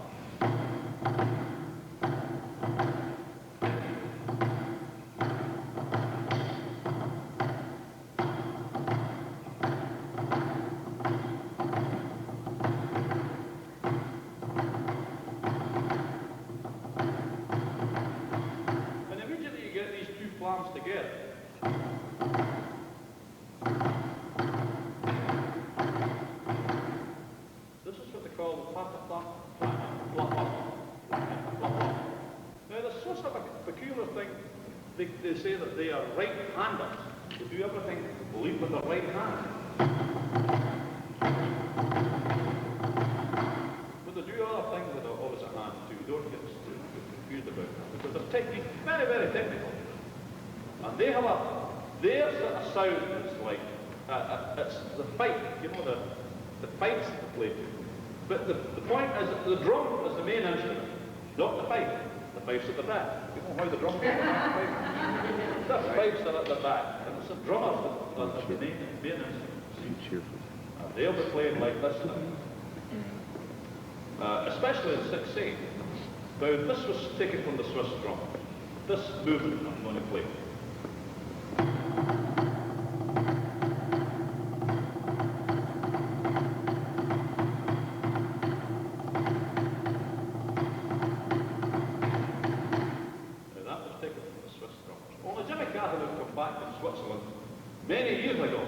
And immediately you get these two flams together. This is what they call the patapla. Now there's sort of a peculiar thing. They say that they are right-handers. They do everything, believe, with the right hand. But they do other things with the opposite hand too. Don't get confused about that. Because their technique, very, very technical. And they have their sort of sound is like, it's the fight, you know, the fights that they play to. But the point is that the drum is the main instrument, not the pipe. The pipes at the back. You know how the drum goes? The pipes are at the back. And it's the drummers that are the main instrument. And they'll be playing like this now. Especially in 6/8. Now this was taken from the Swiss drum. This movement I'm going to play. Many years ago,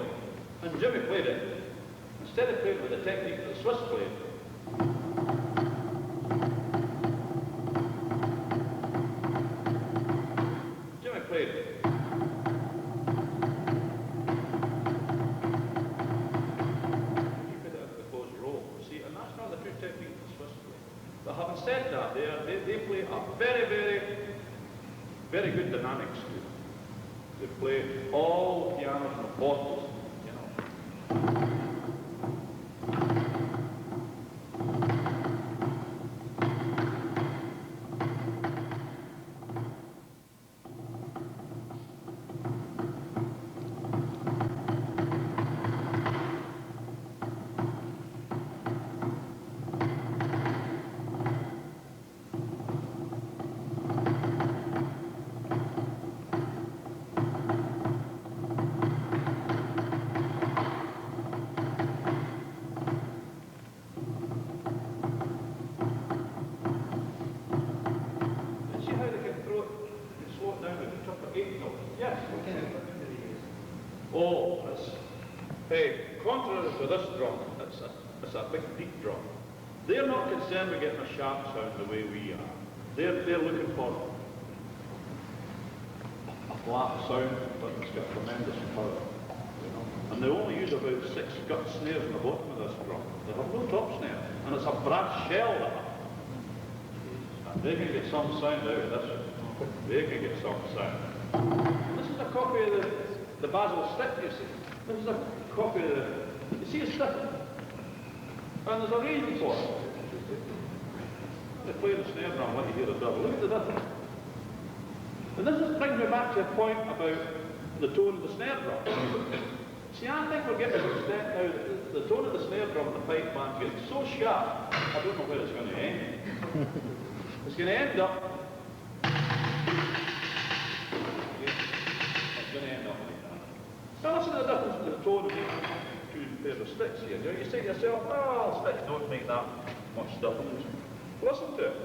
and Jimmy played it. Instead of playing with the technique that the Swiss played, Jimmy played it. He played it at the closed roll, see, and that's not the true technique that the Swiss play. But having said that, they play a very, very, very good dynamics too. They play all the pianos and the bottles, you know. Oh, contrary to this drum, it's a big deep drum. They're not concerned with getting a sharp sound the way we are. They're looking for a flat sound, but it's got tremendous power. You know? And they only use about 6 gut snares in the bottom of this drum. They have no top snare, and it's a brass shell that and they can get some sound out of this. They can get some sound. This is a copy of the Basil stick, you see. This is a copy of you see a stick? And there's a reason for it. They play the snare drum when you hear the double. Look at the difference. And this brings me back to a point about the tone of the snare drum. See, I think we're getting to the extent now that the tone of the snare drum and the pipe band gets so sharp, I don't know where it's going to end. It's going to end up Now listen to the difference in the tone of these two pairs of sticks here. You say to yourself, oh, sticks don't make that much difference. Listen to it.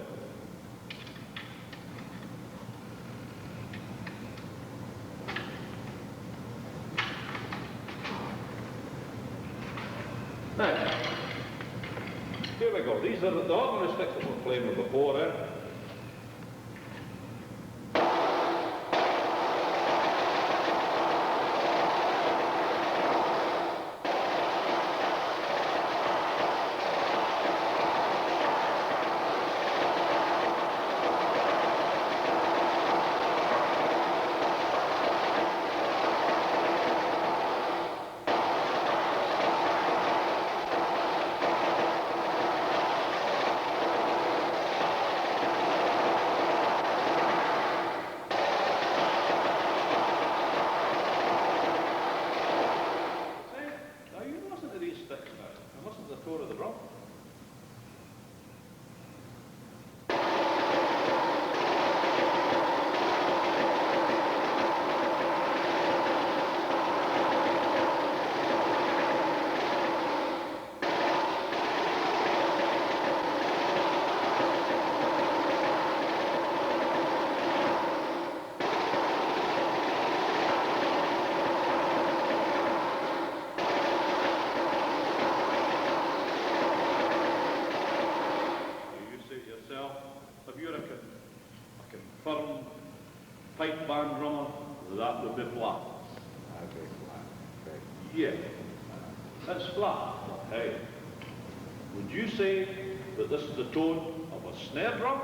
Now, here we go. These are the ordinary sticks that we're playing with before, eh? pipe band drummer, that would be Flam. Okay, flat. Okay. Yeah, that's flat. Hey, would you say that this is the tone of a snare drum?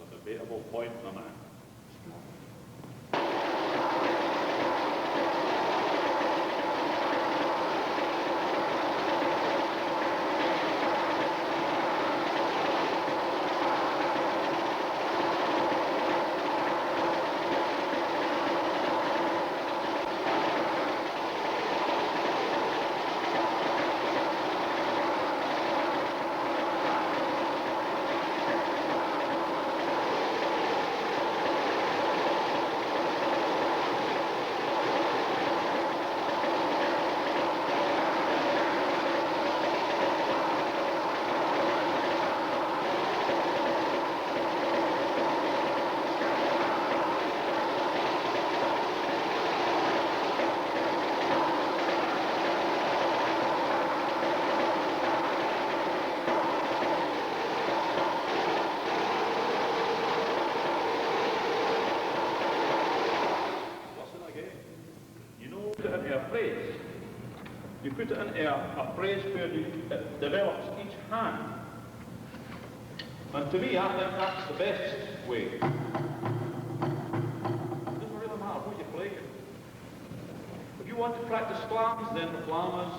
A debatable point, my man. You put it into a phrase where it develops each hand. And to me, I think that's the best way. It doesn't really matter what you play. If you want to practice flams, then the flam is.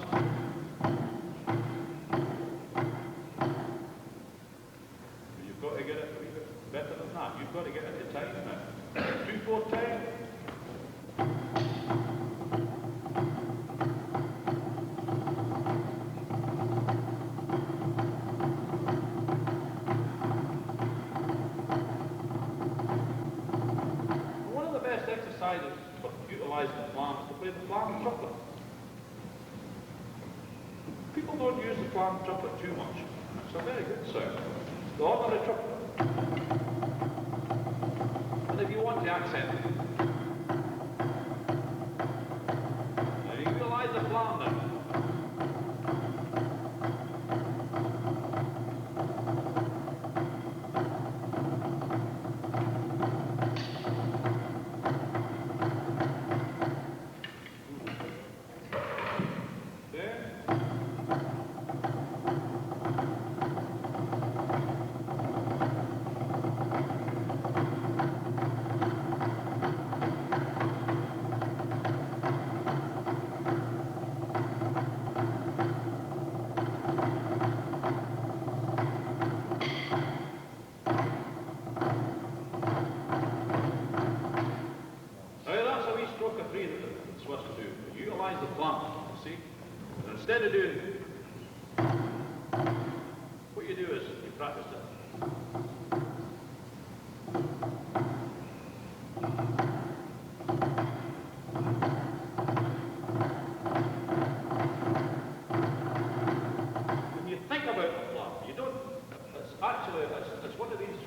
But you've got to get it a wee bit better than that. You've got to get into time now. 2/4 time. For utilising the flam is to play the flam triplet. People don't use the flam triplet too much. It's a very good sound. The ordinary triplet. And if you want to accent it, now you utilise the flam now. Utilise the flam, you see? And instead of doing, what you do is you practice it. When you think about the flam, you don't, it's actually, it's one of these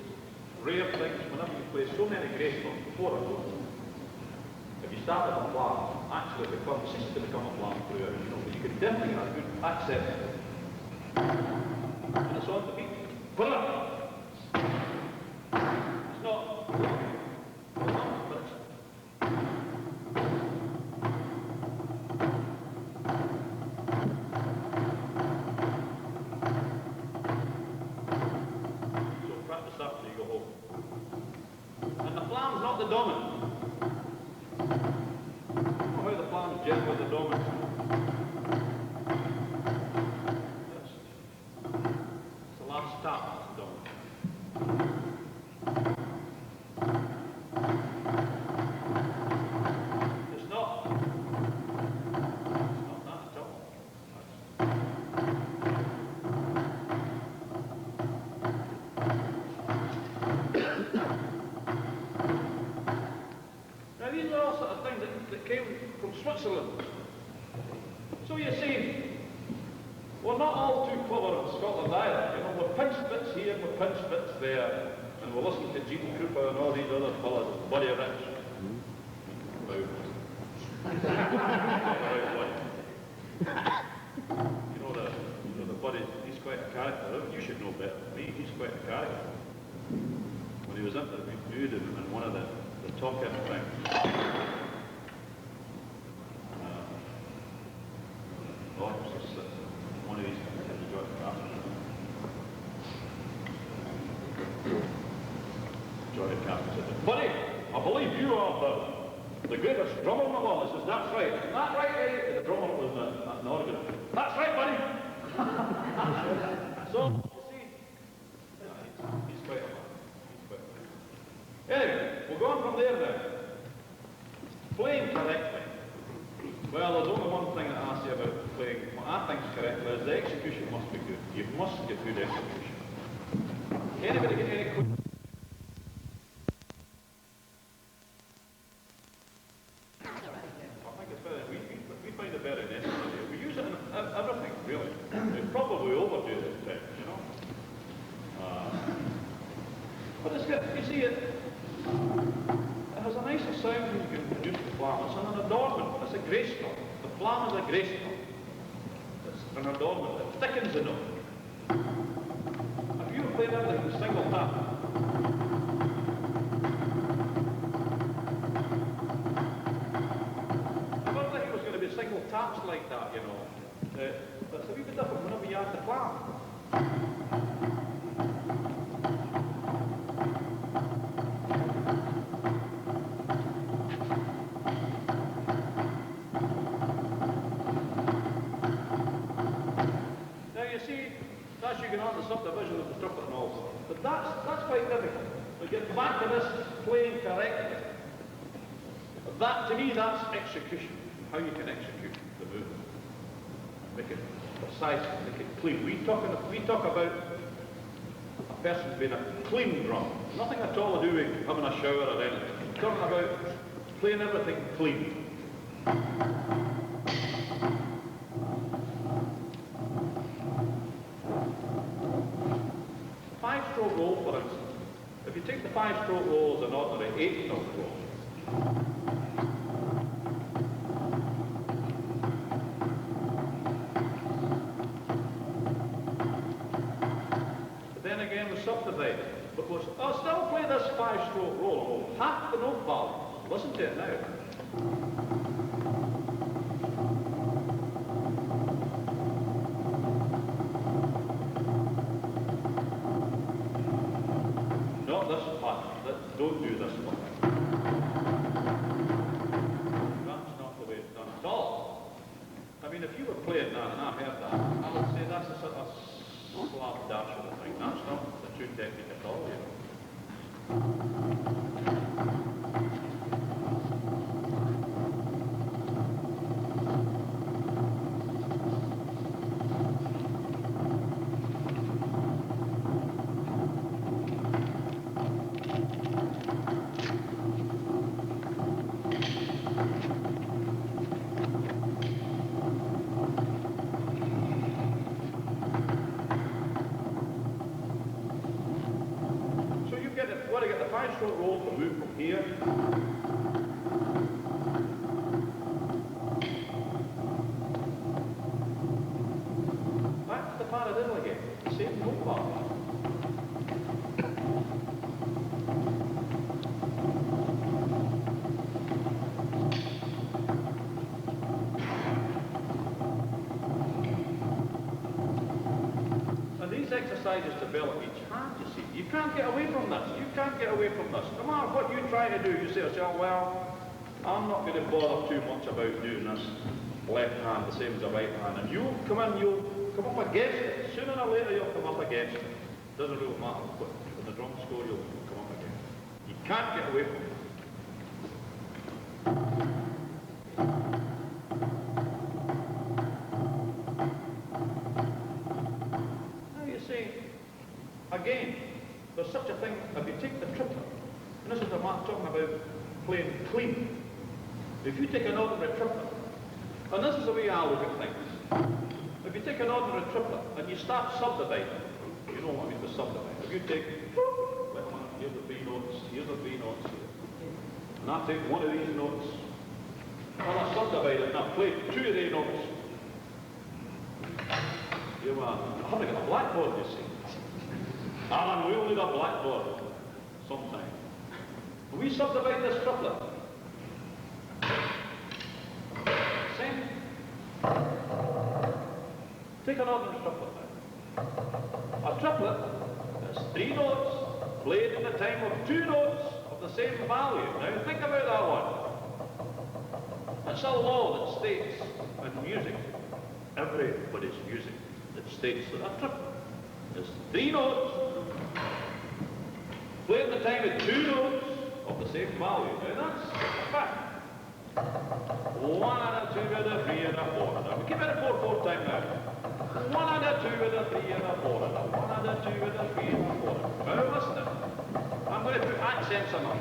rare things whenever you play so many great songs before it. If you start with a flam, actually it ceases to become a flam throughout, you know, but you can definitely get a good accent. And it's on the beat. Put it up. It's not. But it's, so practice that till you go home. And the flam's not the dominant. How the flam's jet with the dominant. It's the last tap, that's the dominant. It's not. It's not that at all. Now these are all sort of things that came from Switzerland. So you see, we're not all too clever in Scotland either. You know, we're pinched bits here, we're pinched bits there, and we're listening to Gene Cooper and all these other fellas, Buddy Rich. About. should know better than me. He's quite a character. When he was interviewed in one of the talk-in things, one of these Johnny Captain said, "Buddy, I believe you are the greatest drummer in the world." He says, "That's right." "Isn't that right, Eddie?" The drummer was an organ. "That's right, buddy." So, you see, he's quite a man. He's quite a man. Anyway, we'll go on from there then. Playing correctly. Well, there's only one thing that I say about playing what I think is correctly is the execution must be good. You must get good execution. Anybody get any questions? We find it very necessary. We use it in everything, really. We probably overdo it at times, you know. But it's good. You see, it has a nicer sound when you can produce the Flam. It's an adornment. It's a grace note. The Flam is a grace note. It's an adornment. It thickens the note. If you were playing everything with single tap, single taps like that, you know. That's a wee bit different whenever you add the Flam. Now you see, that's you can add the subdivision of the triplet and all. But that's quite difficult. We get back to this playing correctly. That, to me, that's execution. How you can execute the movement. Make it precise, make it clean. We talk about a person being a clean drum. Nothing at all to do with having a shower or anything. We're talking about playing everything clean. Five-stroke roll, for instance. If you take the five-stroke roll as an ordinary eight-note roll, Subdividing. But I'll still play this five-stroke roll. Half the note value. Listen to it now. Not this part. Don't do this one. That's not the way it's done at all. I mean, if you were playing that and I heard that, I would say that's a sort of slap dash of the thing. That's not the true technique at all, you know. Five-stroke roll to move from here. Back to the paradiddle again. Same note bar. And these exercises develop each hand, you see. You can't get away from this. You can't get away from this. No matter what you try to do, you say to yourself, well, I'm not going to bother too much about doing this left hand the same as the right hand. And you'll come up against it. Sooner or later you'll come up against it. Doesn't really matter what in the drum score you'll come up against it. You can't get away from it. Now you see, again, there's such a thing, if you take the triplet, and this is what I'm talking about playing clean. If you take an ordinary triplet, and this is the way I look at things. If you take an ordinary triplet and you start subdividing, you know what I mean by subdividing. If you take, here's the B notes, here's the B notes here. And I take one of these notes, and I subdivide it, and I play two of the notes. I haven't got a blackboard, you see. Alan, we'll need a blackboard sometime. Will we subdivide this triplet? Same. Take an ordinary triplet now. A triplet is 3 notes played in the time of 2 notes of the same value. Now think about that one. It's a law that states in music, everybody's music, that states that a triplet is 3 notes played in the time of 2 notes of the same value. Now that's a fact. 1 and a 2 and a 3 and a 4 and a... We keep it a 4/4 time now. 1 and a 2 and a 3 and a 4 and a 1 and a 2 and a 3 and a 4. Now listen to me. I'm going to put accents on it.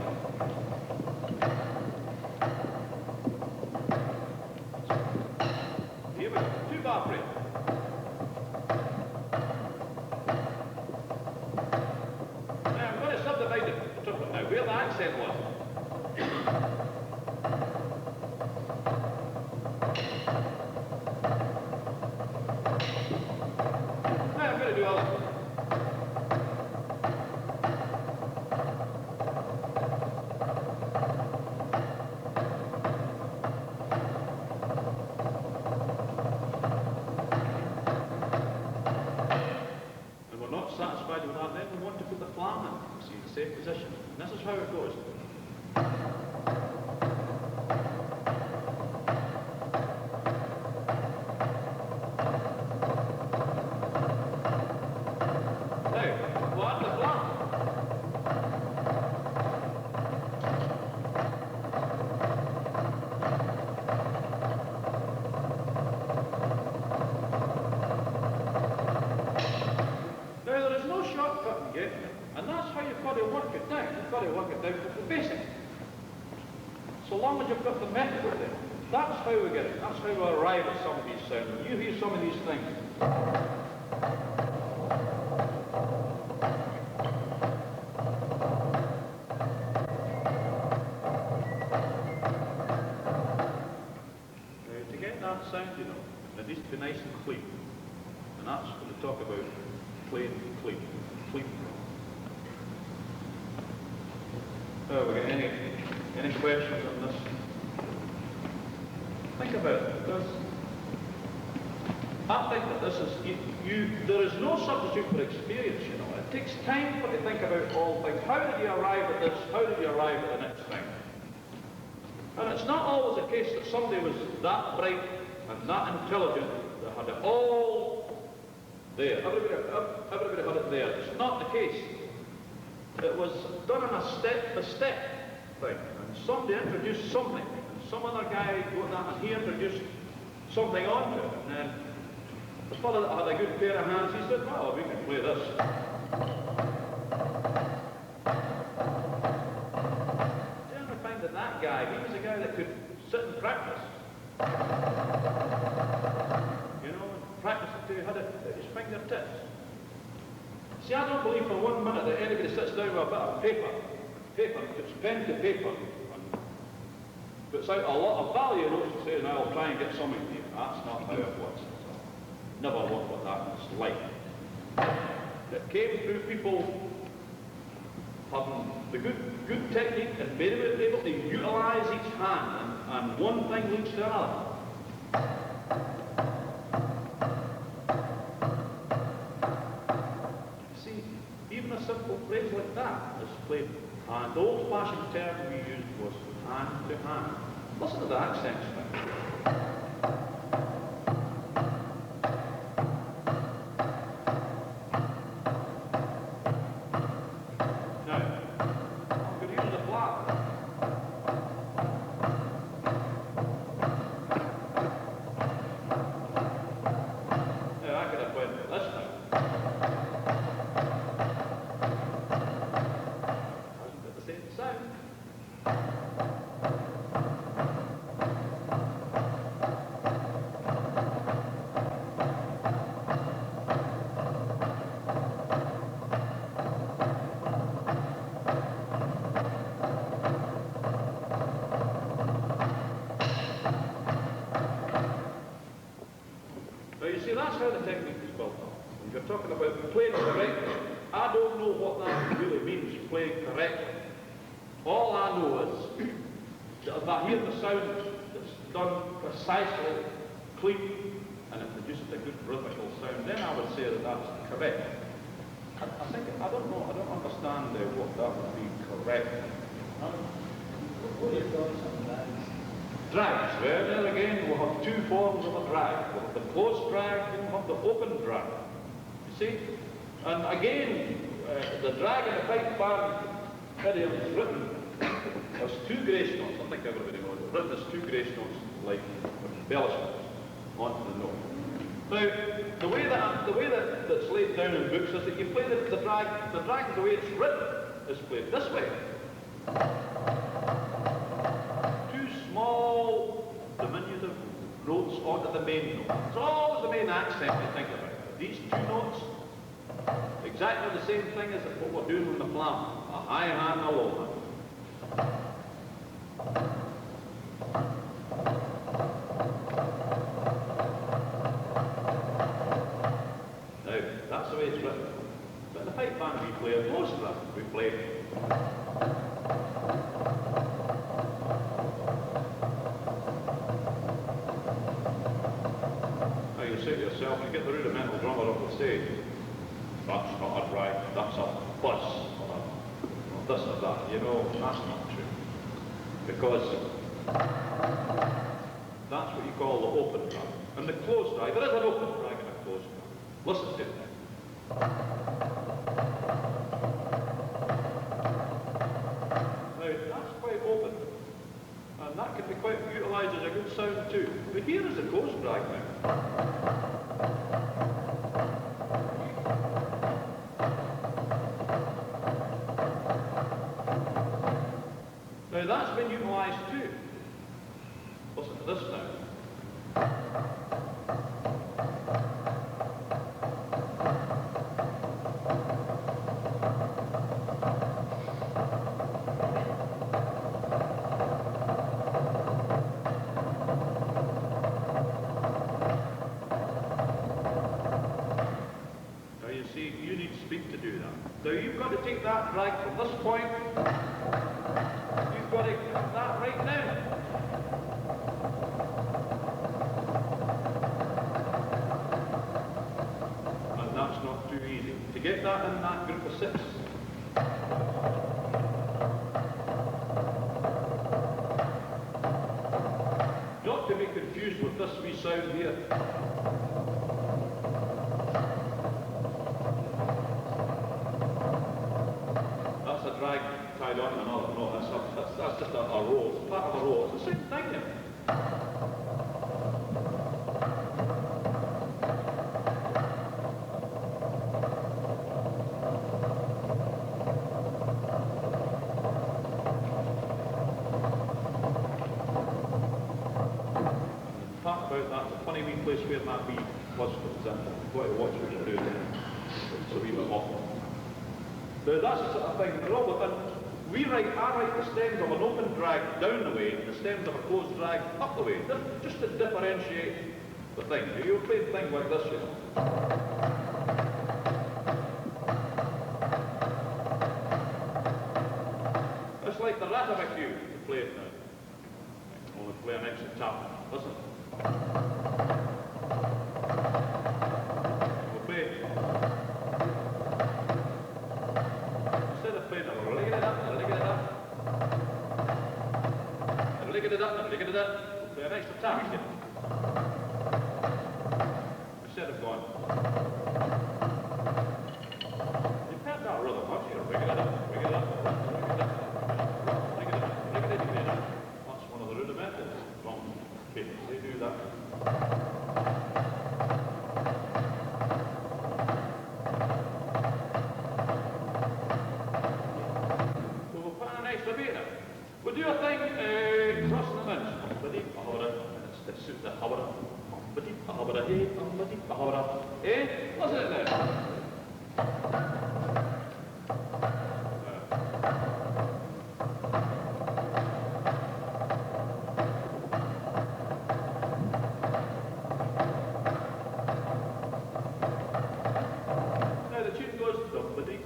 Here we go. 2-bar frame. Now I'm going to subdivide the triplet now, where the accent was. Now I'm going to do all of it. Satisfied with that, then we want to put the flam in, see, the same position. And this is how it goes. Now, we'll add the flam. And that's how you've got to work it down. You've got to work it down to the basic. So long as you've got the method there, that's how we get it. That's how we arrive at some of these sounds. When you hear some of these things. Now, to get that sound, you know, it needs to be nice and clean. And that's what we talk about, plain, clean. So we got any questions on this? Think about it. I think that this is there is no substitute for experience, you know. It takes time for you to think about all things. How did you arrive at this? How did you arrive at the next thing? And it's not always the case that somebody was that bright and that intelligent that had it all there. Everybody had it there. It's not the case. It was done in a step-by-step thing. And somebody introduced something, and some other guy got that, and he introduced something onto it. And then the fellow that had a good pair of hands, he said, well, we can play this. Then we find that guy, he was a guy that could sit and practice. You know, practice until you had it at his fingertips. See, I don't believe for 1 minute that anybody sits down with a bit of paper, puts pen to paper, and puts out a lot of value notes and says, now I'll try and get something here. That's not how it works. Never worked like that in its life. It came through people having the good technique and being able to utilise each hand, and one thing leads to another. Even a simple phrase like that is played, and the old-fashioned term we used was hand to hand. Listen to the accents now. Now, I'm going to use the flat. Now, I could have went with this now. Now you see, that's how the technique is built up. When you're talking about playing correctly, I don't know what that really means, playing correctly. All I know is that if I hear the sound that's done precisely, clean, and it produces a good rhythmical sound, then I would say that that's correct. I don't know, I don't understand what that would be correct. What are your thoughts on that? Drags, well, there again, we'll have two forms of a drag. We'll have the closed drag and we'll have the open drag. You see? And again, the drag in the pipe band idiom is written as two grace notes. I think everybody knows it. Written as two grace notes, like embellishments onto the note. Now, the way that's laid down in books is that you play the drag the way it's written is played this way. Two small diminutive notes onto the main note. It's always the main accent you think about. These two notes, exactly the same thing as what we're doing with the Flam. A high hat and a low hat. Now, that's the way it's written. But in the pipe band we play a close drag. We play now you say to yourself, you get the rudimental drummer off the stage. That's not a drag, that's a buzz, or this or that. You know, that's not true. Because that's what you call the open drag. And the closed drag, there is an open drag and a closed drag. Listen to it now. Now, that's quite open. And that can be quite utilised as a good sound too. But here is the closed drag now. Now that's been utilised too. Listen to this now. Now you see, you need speed to do that. Now you've got to take that drag from this point. You've got to cut that right now. And that's not too easy. To get that in that group of six. Not to be confused with this wee sound here. That's a drag tied on another. No, that's just a roll. It's part of a roll. It's the same thing here. And the part about that, the funny wee place where that wee buzz comes in, you've got to watch what you're doing. It's a wee bit off. Now that's the sort of thing, I write the stems of an open drag down the way, and the stems of a closed drag up the way, just to differentiate the thing. You'll play things like this, you know. It's like the rhythmic cue to play it now. Only play an extra tap. Listen. We'll play. Instead of playing it, we're rigging it up, we'll play an extra tap again. Instead of going. You've heard that rhythm, haven't you? Rig it up, rig it up, rig it up. That's one of the rudimental drum cadence. They do that. So we'll put an extra beat in it. We'll do a thing, crossing the mints. It's to suit the habara. Eh? Listen to it now. Now the tune goes dumpity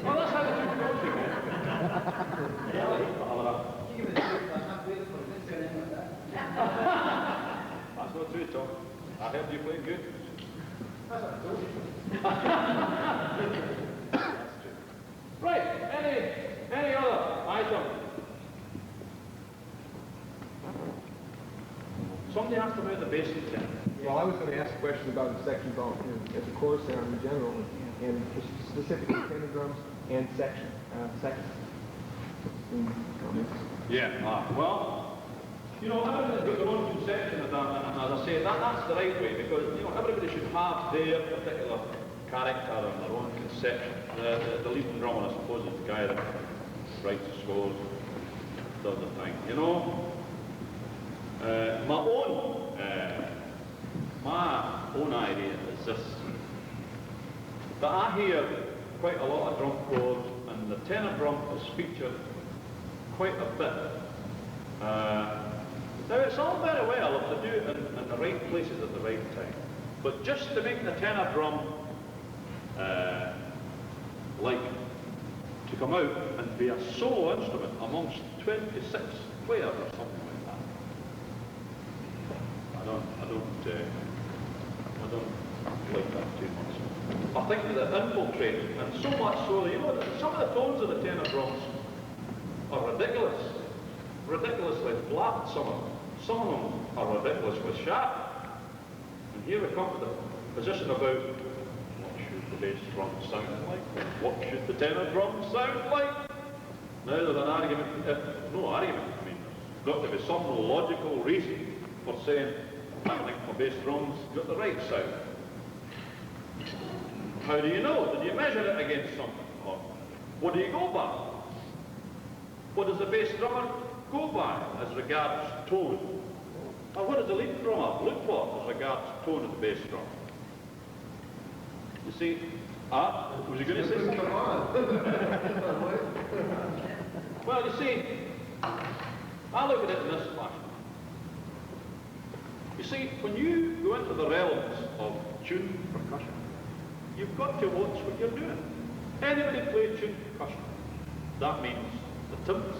Well, that's how the two goes again. You give it a shoot, but I'm beautiful. Let's do it like that. That's not true, Tom. I heard you playing good. That's what I told you. That's true. Right, any other item? Somebody asked about the bass and tenor. Well, I was going to ask a question about the section drum as a chorus sound in general, and specifically tenor drums and sections. Comments? Yeah, well, you know, everybody's got their own conception of that, and as I say, that's the right way, because, you know, everybody should have their particular character and their own conception. The leading drummer, I suppose, is the guy that writes the scores, does the thing. You know, my own idea is this, that I hear quite a lot of drum chords, and the tenor drum is featured quite a bit. Now, it's all very well if they do it in the right places at the right time, but just to make the tenor drum like to come out and be a solo instrument amongst 26 players or something like that. I don't like that too much. I think that it infiltrates, and so much so that, you know, that some of the tones of the tenor drums are ridiculous. Ridiculously flat, some of them. Some of them are ridiculously sharp. And here we come to the position about what should the bass drum sound like? What should the tenor drum sound like? Now there's an argument, no argument, I mean, there's got to be some logical reason for saying, I think my bass drum's got the right sound. How do you know? Did you measure it against something? Or what do you go by? What does the bass drummer go by as regards tone? Or what does the lead drummer look for as regards tone of the bass drum? You see, was you going to say something? Come on. Well, you see, I look at it in this fashion. You see, when you go into the realms of tuned percussion, you've got to watch what you're doing. Anybody play tuned percussion? That means the timbres,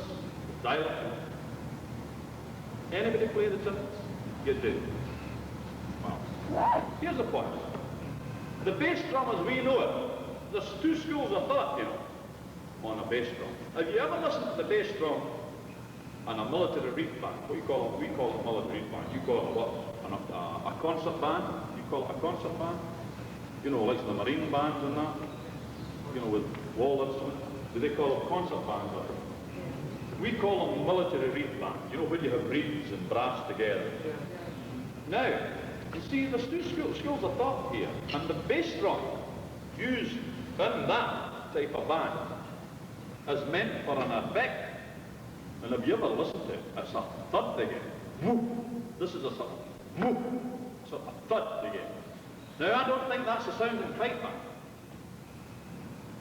the dialects. Anybody play the timbres? You do. Well, here's the point. The bass drum as we know it, there's two schools of thought, you know, on a bass drum. Have you ever listened to the bass drum on a military reed band? What you call it? We call it military reed band. You call it what? A concert band? You call it a concert band? You know, like the marine bands and that? You know, with wall instruments. Do they call them concert bands? Or? We call them military reed bands. You know, when you have reeds and brass together. Now, you see, there's two schools of thought here. And the bass drum used in that type of band is meant for an effect. And have you ever listened to it? It's a thud again. Woo! This is a sort of woo! Sort of thud again. Now, I don't think that's the sounding pipe band.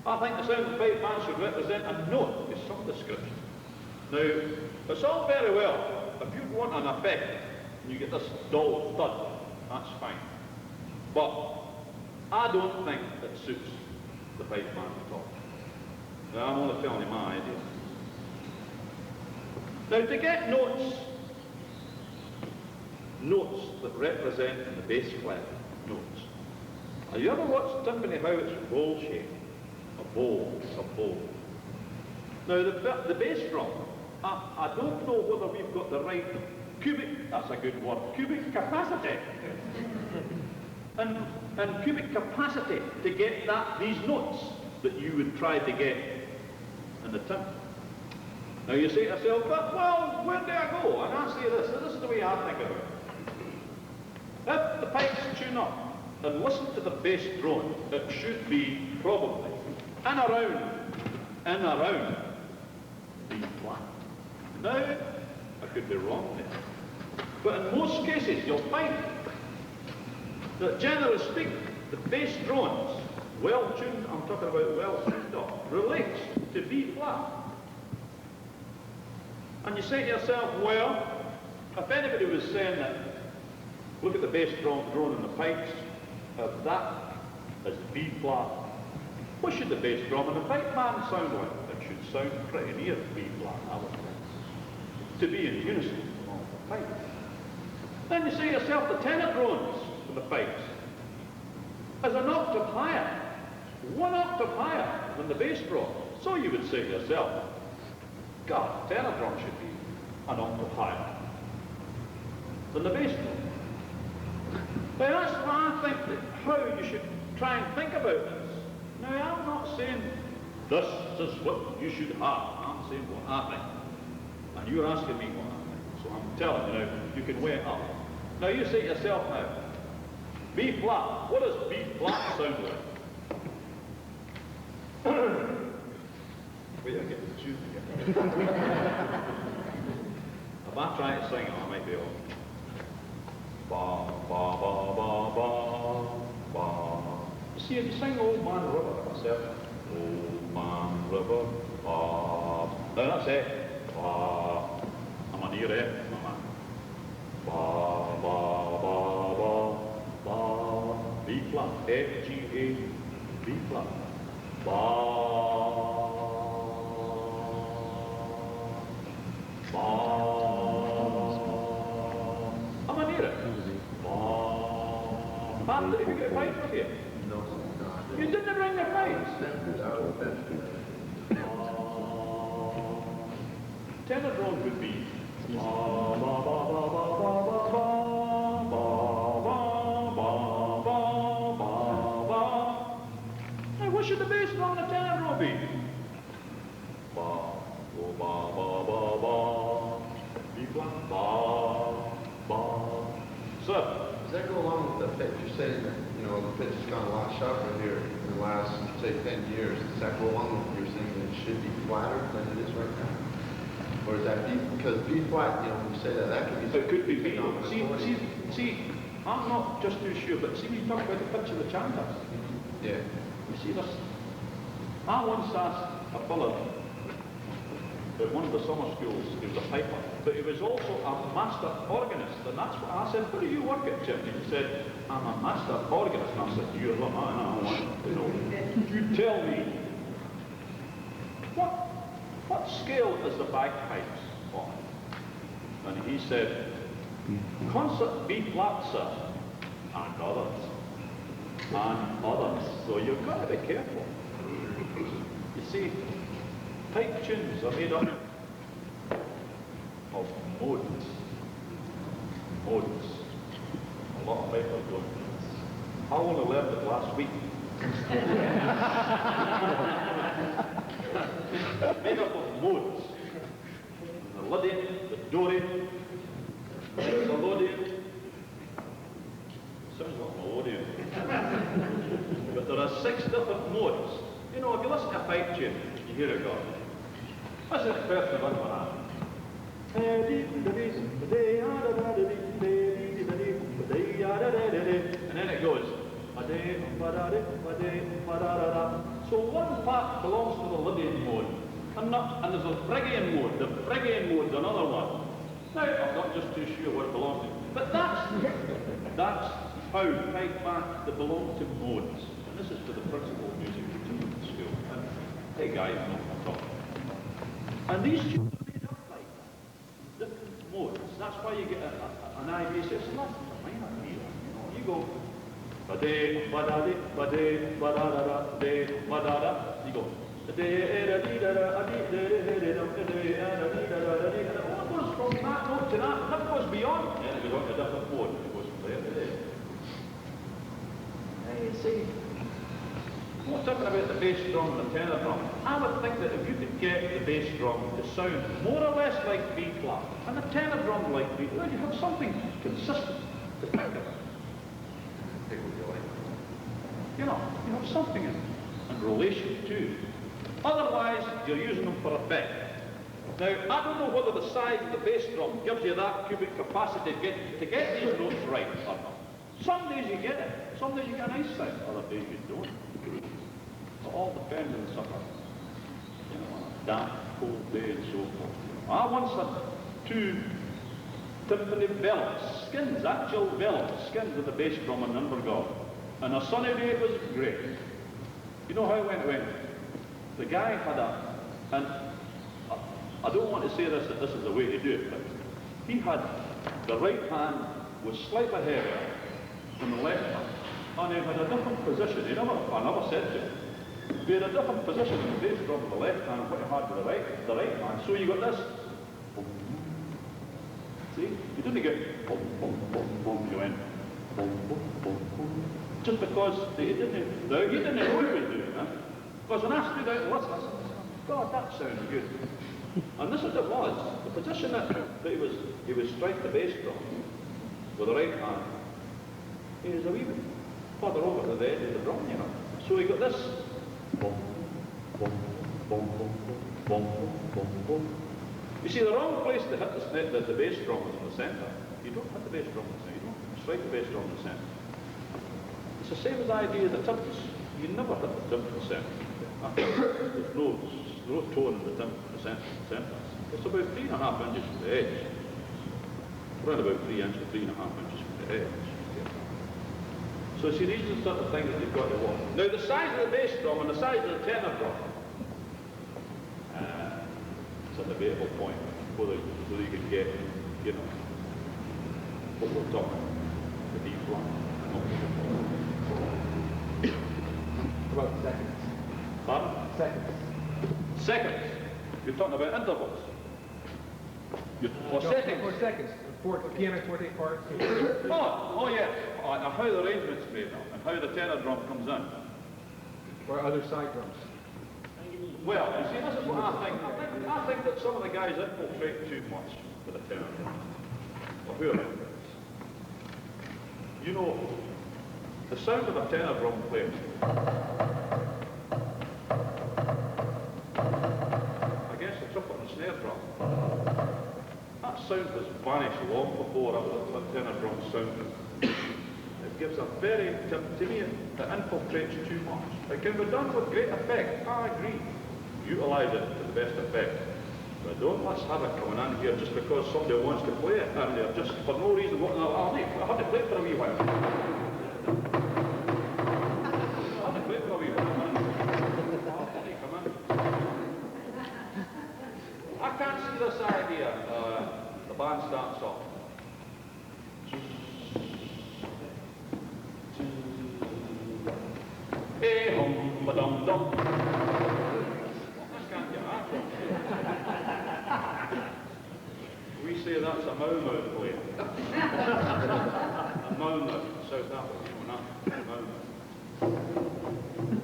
I think the sounding pipe band should represent a note of some description. Now, it's all very well. If you want an effect, and you get this dull thud, that's fine. But I don't think it suits the pipe band at all. Now, I'm only telling you my idea. Now, to get notes that represent the bass clef notes. Have you ever watched Tiffany Howitt's bowl shape? A bowl, it's a bowl. Now, the bass drum, I don't know whether we've got the right cubic, that's a good word, cubic capacity. and cubic capacity to get these notes that you would try to get in the timbre. Now you say to yourself, but, well, where do I go? And I say this is the way I think of it. If the pipes tune up and listen to the bass drone, it should be probably in around B flat. Now, I could be wrong there. But in most cases, you'll find that generally speaking, the bass drones, well tuned, I'm talking about well tuned up, relates to B flat. And you say to yourself, well, if anybody was saying that, look at the bass drone in the pipes, if that is B flat, What should the bass drum and the pipe band sound like? It should sound pretty near B flat, I would think. To be in unison along the pipe. Then you say yourself the tenor drones for the pipes is an octave higher, 1 octave higher than the bass drum. So you would say to yourself, God, the tenor drum should be an octave higher than the bass drum. But that's what I think that how you should try and think about this. Now, I'm not saying this is what you should have. I'm saying what I think. And you're asking me what I think. So I'm telling you now, you can weigh it up. Now, you say to yourself now, B flat, what does B flat sound like? Wait, I get the tune again. If I try to sing it, I might be off. Ba, ba, ba, ba, ba, ba. You see, if you sing Old Man River, myself, Old Man River, ba. Now that's it. Ba. I'm an ear F, I'm a ba, ba, ba, ba, ba. B flat, F, G, A, B flat. Ba, ba. I'm an ear F. Ba. Did you get a pipe with you? No, not. You didn't bring your pipes. Tenor drone would be ba ba ba ba ba ba ba ba ba ba ba ba. Hey, what should the bass drum and the tenor drone be? Ba ba ba ba ba. B flat ba ba. Sir. Does that go along with the pitch? You're saying that, you know, the pitch has gone a lot sharper here in the last, say, 10 years. Does that go along with you're saying that it should be flatter than it is right now? Or is that B, because B flat, you know, when you say that, that could be... It could be B. See, I'm not just too sure, but see, we talk about the pitch of the chantas. Yeah. You see this? I once asked a fellow at one of the summer schools, he was a piper, but he was also a master organist, and that's what I said, where do you work at, Jim? He said, I'm a master organist, and I said, you're the man I want to know. You tell me, what scale is the bagpipes on? And he said, concert B flat, sir, and others, and others. So you've got to be careful. You see, pipe tunes are made up of modes. Modes. A lot of people don't. I only learned it last week. Made up of modes. The Lydian, the Dorian, the Melodian. Sounds like Melodian. But there are 6 different modes. You know, if you listen to a pipe tune, you hear it go. Listen to the first one for that. And then it goes. So one part belongs to the Lydian mode, and there's a Phrygian mode. The Phrygian mode's another one. Now, I'm not just too sure what it belongs to, but that's how pipe back that belong to modes. And this is for the principal of music teaching at school. And hey guys, know what I'm talking about. And these tunes are made up like that. Different modes. That's why you get an idea. So it's not a minor meter. You know, you go ba-de, ba-da-de, ba-de, ba-da-da-da, de, ba-da-da. You go all goes from that note to that. That goes beyond. And it goes on to a different mode. It goes from there to there. And you see, we're talking about the bass drum and the tenor drum. I would think that if you could get the bass drum to sound more or less like B flat, and the tenor drum like B flat, you have something consistent to think about. You know, you have something in relation to. Otherwise, you're using them for effect. Now, I don't know whether the size of the bass drum gives you that cubic capacity to get these notes right or not. Some days you get it. Some days you get a nice sound. Other days you don't. It all depends on something. You know, on a damp, cold day and so forth. I once had 2 timpani vellots, skins, actual vellots, skins of the bass drum in Invergordon. And a sunny day it was great. You know how it went? The guy had and I don't want to say this, that this is the way to do it, but he had, the right hand was slightly heavier than the left hand, and he had a different position. I never said to him. He had a different position in the bass drum with the left hand what he had with the right hand. So you got this. See? You didn't get boom, boom, boom, boom. You went boom, boom, boom, boom. Just because he didn't know he was doing that. Because when I stood out and listened, I said, God, that sounds good. And this is what it was. The position that he was striking the bass drum with the right hand, he was a wee bit further over to the edge of the drum, you know. So he got this boom, boom, boom, boom, boom, boom, boom, boom. You see, the wrong place to hit the bass drum is in the centre. You don't hit the bass drum in the centre. You don't strike the bass drum in the centre. It's the same as the idea of the timpans. You never hit the timp in the centre. There's no tone in the timp in the centre. It's about 3.5 inches from the edge. Around about 3 inches, 3.5 inches from the edge. So see, these are the sort of things that you've got to watch. Now the size of the bass drum and the size of the tenor drum, it's a debatable point whether you can get, you know, what we're talking, the D flat. About seconds. Pardon? Seconds. Seconds. You're talking about intervals. Or settings. Or seconds. Piano forte parts. Oh yes. And how the arrangement's made up, and how the tenor drum comes in. Or other side drums. Well, you see, this is what I think. I think that some of the guys infiltrate too much with the tenor drum. Or whoever it is. You know, the sound of a tenor drum player, against a triplet and snare drum, that sound has vanished long before a tenor drum sound. It gives a very, to me, it infiltrates too much. It can be done with great effect, I agree. Utilise it to the best effect. But don't let's have it coming in here just because somebody wants to play it, and they're just for no reason. I had to play it for a wee while. I had to play it for a wee while. Come in. I can't see this idea. The band starts off. Hey hum ba dum dum. We say that's a mau player. A mau, South Africa, mau.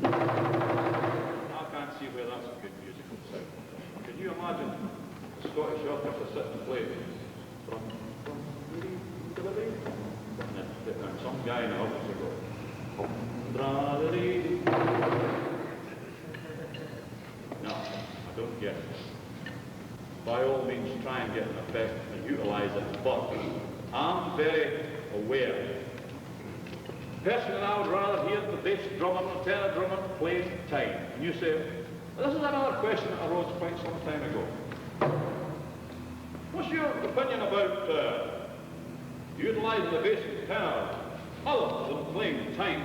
I can't see where that's a good musical sound. Can you imagine a Scottish orchestra sit and play from and some guy in the orchestra goes, no, I don't get it. By all means, try and get an effect and utilise it, but I'm very aware. Personally, I would rather hear the bass drummer and the tenor drummer playing time. And you say, well, this is another question that arose quite some time ago. What's your opinion about utilising the bass and tenor other than playing time?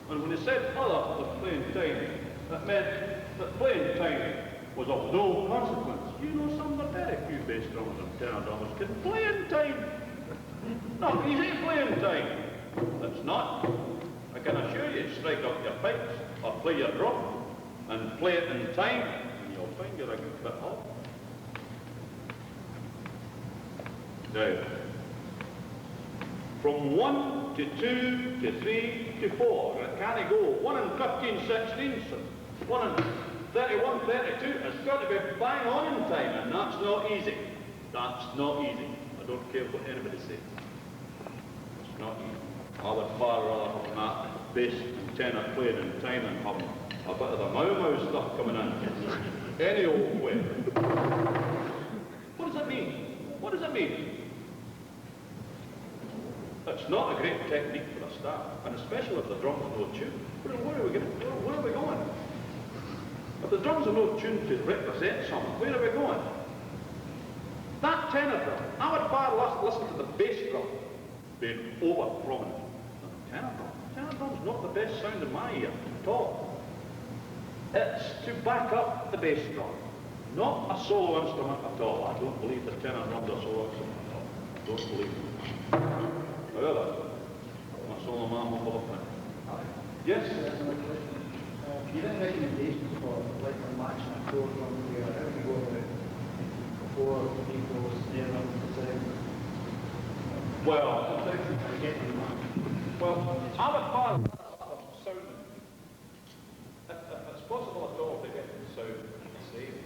And when they said other than playing time, that meant that playing time was of no consequence. You know, some of the very few bass drummers and tenor drummers can play in time. No, easy playing time. That's not. I can assure you, strike up your pipes or play your drum and play it in time, and you'll find you're a good bit off. Now, from 1 to 2 to 3 to 4, it can't go 1 in 15 16, 1 in 31, 32, it's got to be bang on in time, and that's not easy. That's not easy. I don't care what anybody says. It's not easy. I would far rather have that bass and tenor playing in time and have a bit of the mau stuff coming in. Any old way. What does it mean? What does it mean? It's not a great technique for a start, and especially if the drums are no tune. Where are we going? If the drums are no tuned to represent something, where are we going? That tenor drum, I would far listen to the bass drum being over prominent than the tenor drum. The tenor drum's not the best sound in my ear at all. It's to back up the bass drum, not a solo instrument at all. I don't believe the tenor drum's a solo instrument at all. I don't believe it. However, I'm a solo man with a pen. Yes? Do you have recommendations for like a match and a chord drum where how do you go about it before people snare drum design? Well, Getting them. I would find sound. If it's possible at all to get the sound the same.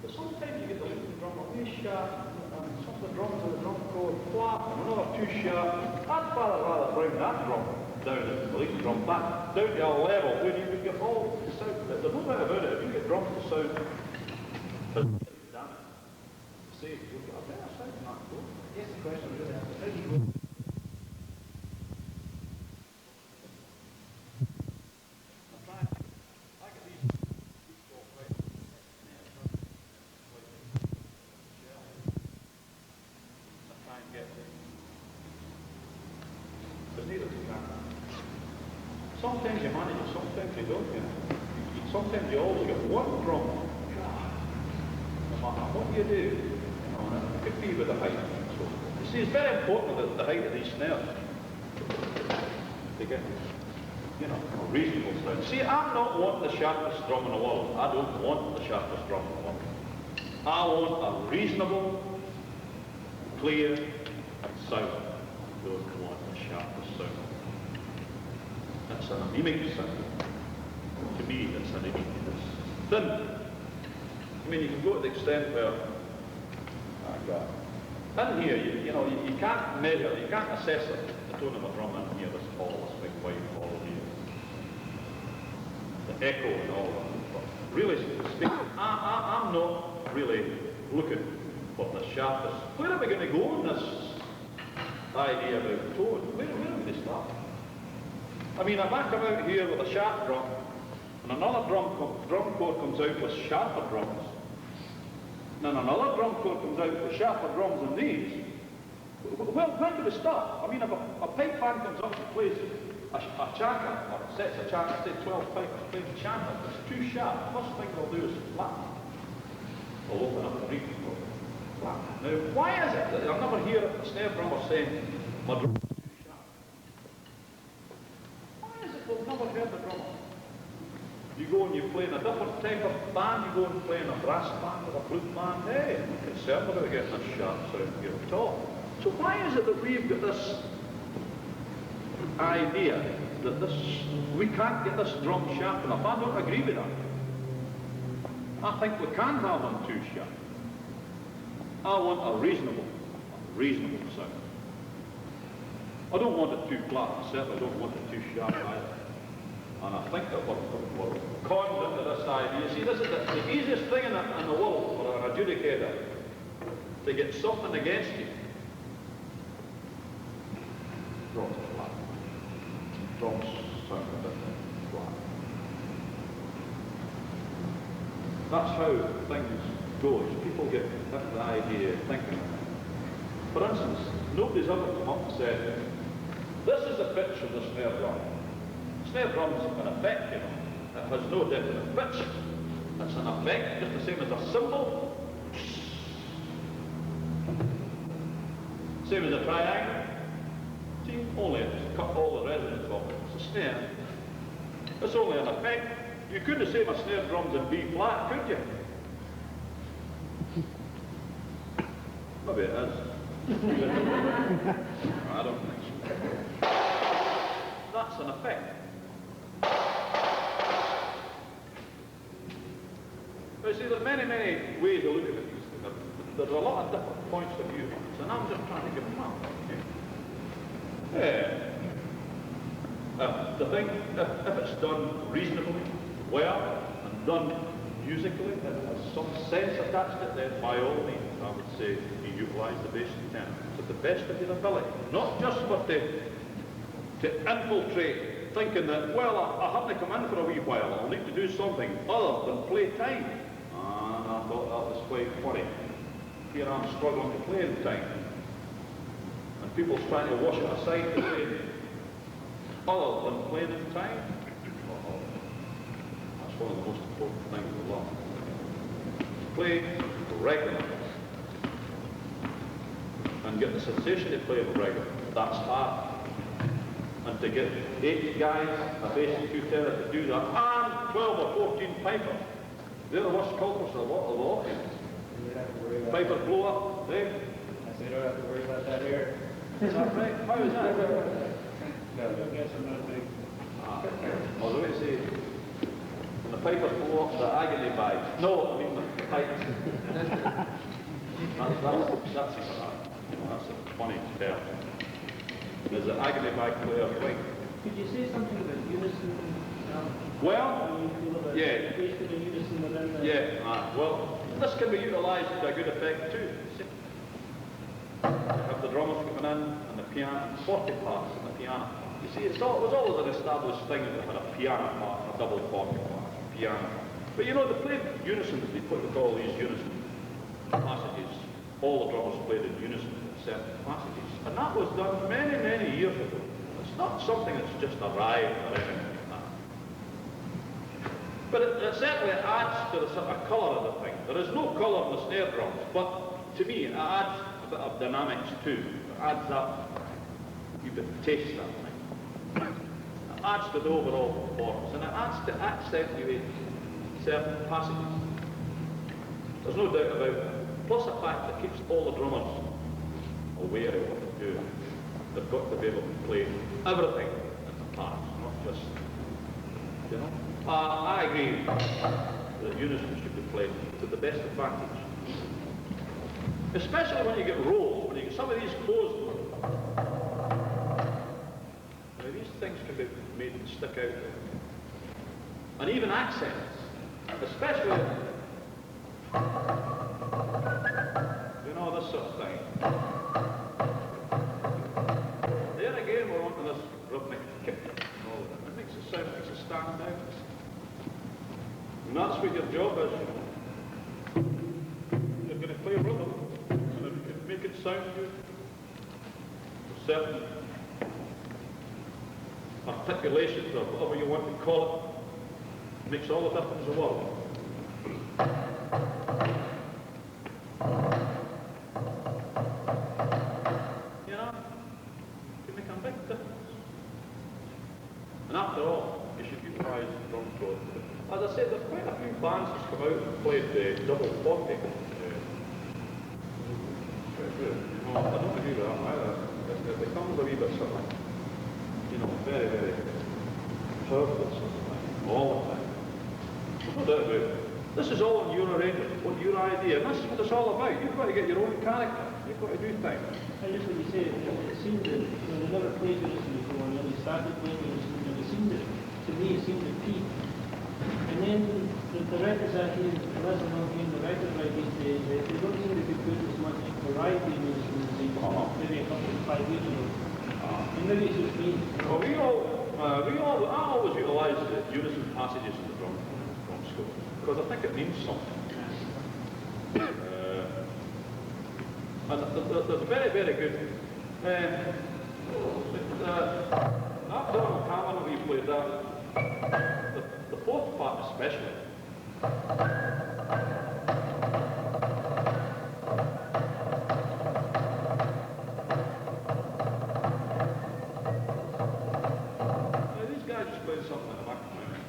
But sometimes you get the lead drum a wee sharp, and some of the drums of the drum chord flat, and another too sharp. I'd rather bring that drum down the lead drum back down to a level where you would get all the sound. There's no doubt about it. If you get drums to sound, damn it, say you'll get a better sound than that. Yes, the question really is, how do you go? Sometimes you manage it, sometimes you don't. You know. Sometimes you always get one drum. No matter what you do, you know, and it could be with the height. So, you see, it's very important that the height of these snares to get, you know, a reasonable sound. See, I'm not wanting the sharpest drum in the world. I don't want the sharpest drum in the world. I want a reasonable, clear sound. I don't want the sharpest sound. That's an anemic sound. To me, that's anemic. It's thin. I mean, you can go to the extent where, in here, you know, you can't measure, you can't assess the tone of a drum in here, this tall, this big white ball here. The echo and all that. But really speaking, I'm not really looking for the sharpest. Where are we going to go on this idea about tone? Where are we going to start? I mean, if I come out here with a sharp drum, and another drum chord comes out with sharper drums, and then another drum chord comes out with sharper drums than these, well, when do we start? I mean, if a pipe band comes up and plays a chanter, or sets a chanter, say 12 pipers playing a chanter, it's too sharp. First thing they'll do is flatten. They'll open up the reed for flatten. Now, why is it that I'll never hear a snare drummer saying, my drum we've never heard the drummer. You go and you play in a different type of band, you go and play in a brass band or a flute band, hey, I'm not concerned about getting a sharp sound here at all. So why is it that we've got this idea that we can't get this drum sharp enough? I don't agree with that. I think we can have them too sharp. I want a reasonable sound. I don't want it too flat, I certainly don't want it too sharp either. And I think that we're conned into this idea. See, this is the easiest thing in the world for an adjudicator to get something against you. Drums are flat. Drums sound a bit flat. That's how things go. People get the idea of thinking. For instance, nobody's ever come up and said, this is the pitch of the snare drum. Snare drum's an effect, you know. It has no definite pitch. It's an effect, just the same as a cymbal. Same as a triangle. See, only it's cut all the resonance off. It's a snare. It's only an effect. You couldn't say my snare drum's in B flat, could you? Maybe it is. I don't think so. That's an effect. But you see, there's many ways of looking at these things. There's a lot of different points of view, and I'm just trying to give them up. Okay? The thing, if it's done reasonably, well, and done musically, and has some sense attached to it, then by all means, I would say you utilise the bass and tenor to the best of your ability. Not just for to infiltrate, thinking that, well, I have to come in for a wee while, I'll need to do something other than play time. And I thought that was quite funny. Here I'm struggling to play in time. And people's trying to wash it aside to say, other than playing in time. That's one of the most important things to learn. Play regularly. And get the sensation to play regularly. That's hard. And to get 8 guys, a bass and 2 tenors to do that, and 12 or 14 pipers. They're the worst culprits of the lot. Pipers blow up, eh? I say, you don't have to worry about that here. Is that right? How is that? No, don't guess I'm not big. I was going to say, when the pipers blow up, the agony bag. No, I mean the pipes. That's a funny term. There's an agony bag player right. Could you say something about unison? Well, yeah. Basically the unison within the... Yeah, well, this can be utilised to a good effect too. You have the drummers coming in and the piano, 40 parts in the piano. You see, it was always an established thing that they had a piano part and a double 40 part, piano. But you know, they played unison, they put with all these unison passages. All the drummers played in unison in certain passages. And that was done many, many years ago. It's not something that's just arrived or anything like that. But it certainly adds to the sort of colour of the thing. There is no colour in the snare drums, but to me it adds a bit of dynamics too. It adds that, you bit of taste that thing. It adds to the overall performance, and it adds to accentuate certain passages. There's no doubt about it. Plus the fact that it keeps all the drummers aware of what they're doing. They've got to be able to play everything in the parts, not just, you know. I agree that unison should be played to the best advantage. Especially when you get rolls, when you get some of these closed ones. Now these things can be made to stick out. And even accents, especially, you know, this sort of thing. There again, we're onto this rhythmic kick. It makes it sound, makes it stand out. And that's what your job is. You're going to play rhythm, and if you can make it sound good, certain articulations or whatever you want to call it, makes all the difference in the world. You know, it can make a big difference. And after all, you should utilize the drum code. As I said, there's quite a few bands that's come out and played double 40. I don't agree with that either. It becomes a wee bit sort of, you know, very, very powerful sort of thing, all the time. No doubt about it. This is all in your arrangement, what your idea, and this is what it's all about. You've got to get your own character. You've got to do things. I just what you say, it seemed that they never played unison before, and then they started playing unison, and it seemed that, to me, it seemed to peak. And then the records I hear, unless I'm not hearing the records right these days, they don't seem to be put as much variety in unison as they maybe a couple of 5 years ago. And maybe it's just me. Well, I always utilise the unison passages in the drum score, because I think it means something. And there's very, very good. That drum Cameron we played that, the fourth part especially. Now these guys just played something in the back of my mind.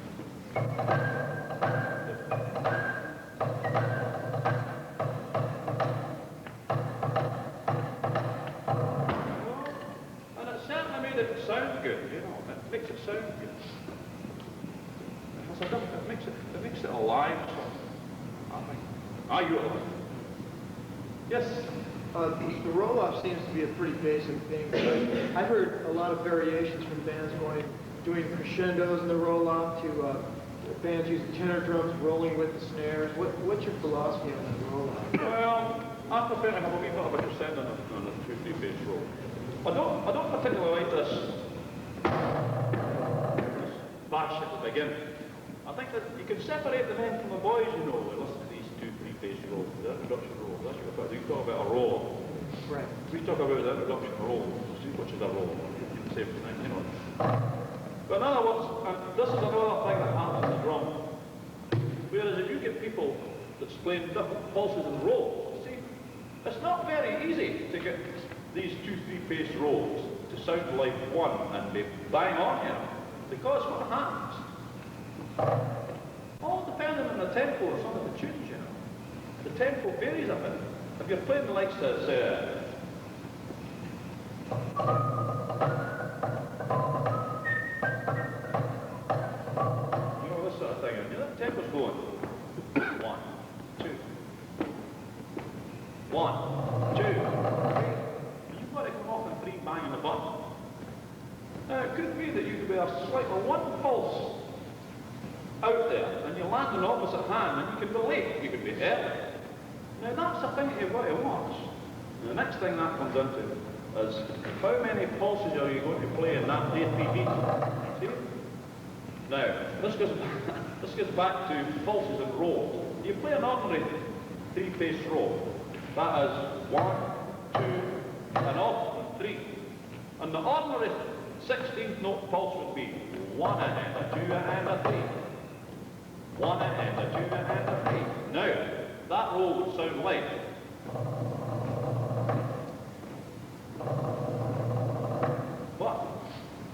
And it certainly made it sound good, you know, it makes it sound good. It makes it alive, so I think. Are you alive? Yes? The roll-off seems to be a pretty basic thing, but I've heard a lot of variations from bands doing crescendos in the roll-off to bands using tenor drums, rolling with the snares. What's your philosophy on the roll-off? Well, I prefer to have a wee bit of a crescendo on a 2-3 bass roll. I don't particularly like this bash at the beginning. I think that you can separate the men from the boys, you know, and listen to these 2-3 bass rolls, the introduction rolls. That's what we talk about a roll. Right. We talk about the introduction roll, which is a roll. Same thing, you know. But in other words, and this is another thing that happens in the drum. Whereas if you get people that's playing different pulses and rolls, you see, it's not very easy to get these 2 3-pace rolls to sound like one and be bang on here. Because what happens? All depending on the tempo of some of the tunes, you know. The tempo varies a bit. If you're playing the likes of, say, you know, this sort of thing, and you know, the tempo's going 1, 2, 1, 2, 3. You've got to come off and 3 banging the button. Now, it could be that you could be a slightly one pulse out there, and you land on opposite hand, and you could be late, you could be early. Now, that's the thing you've got to watch. And the next thing that comes into is how many pulses are you going to play in that APD? See? Now, this goes back to pulses and rolls. You play an ordinary 3-pace roll. That is 1, 2, and off, and 3. And the ordinary 16th note pulse would be 1 and a 2 and a 3. 1 and a 2 and a 3. Now, that roll would sound like. But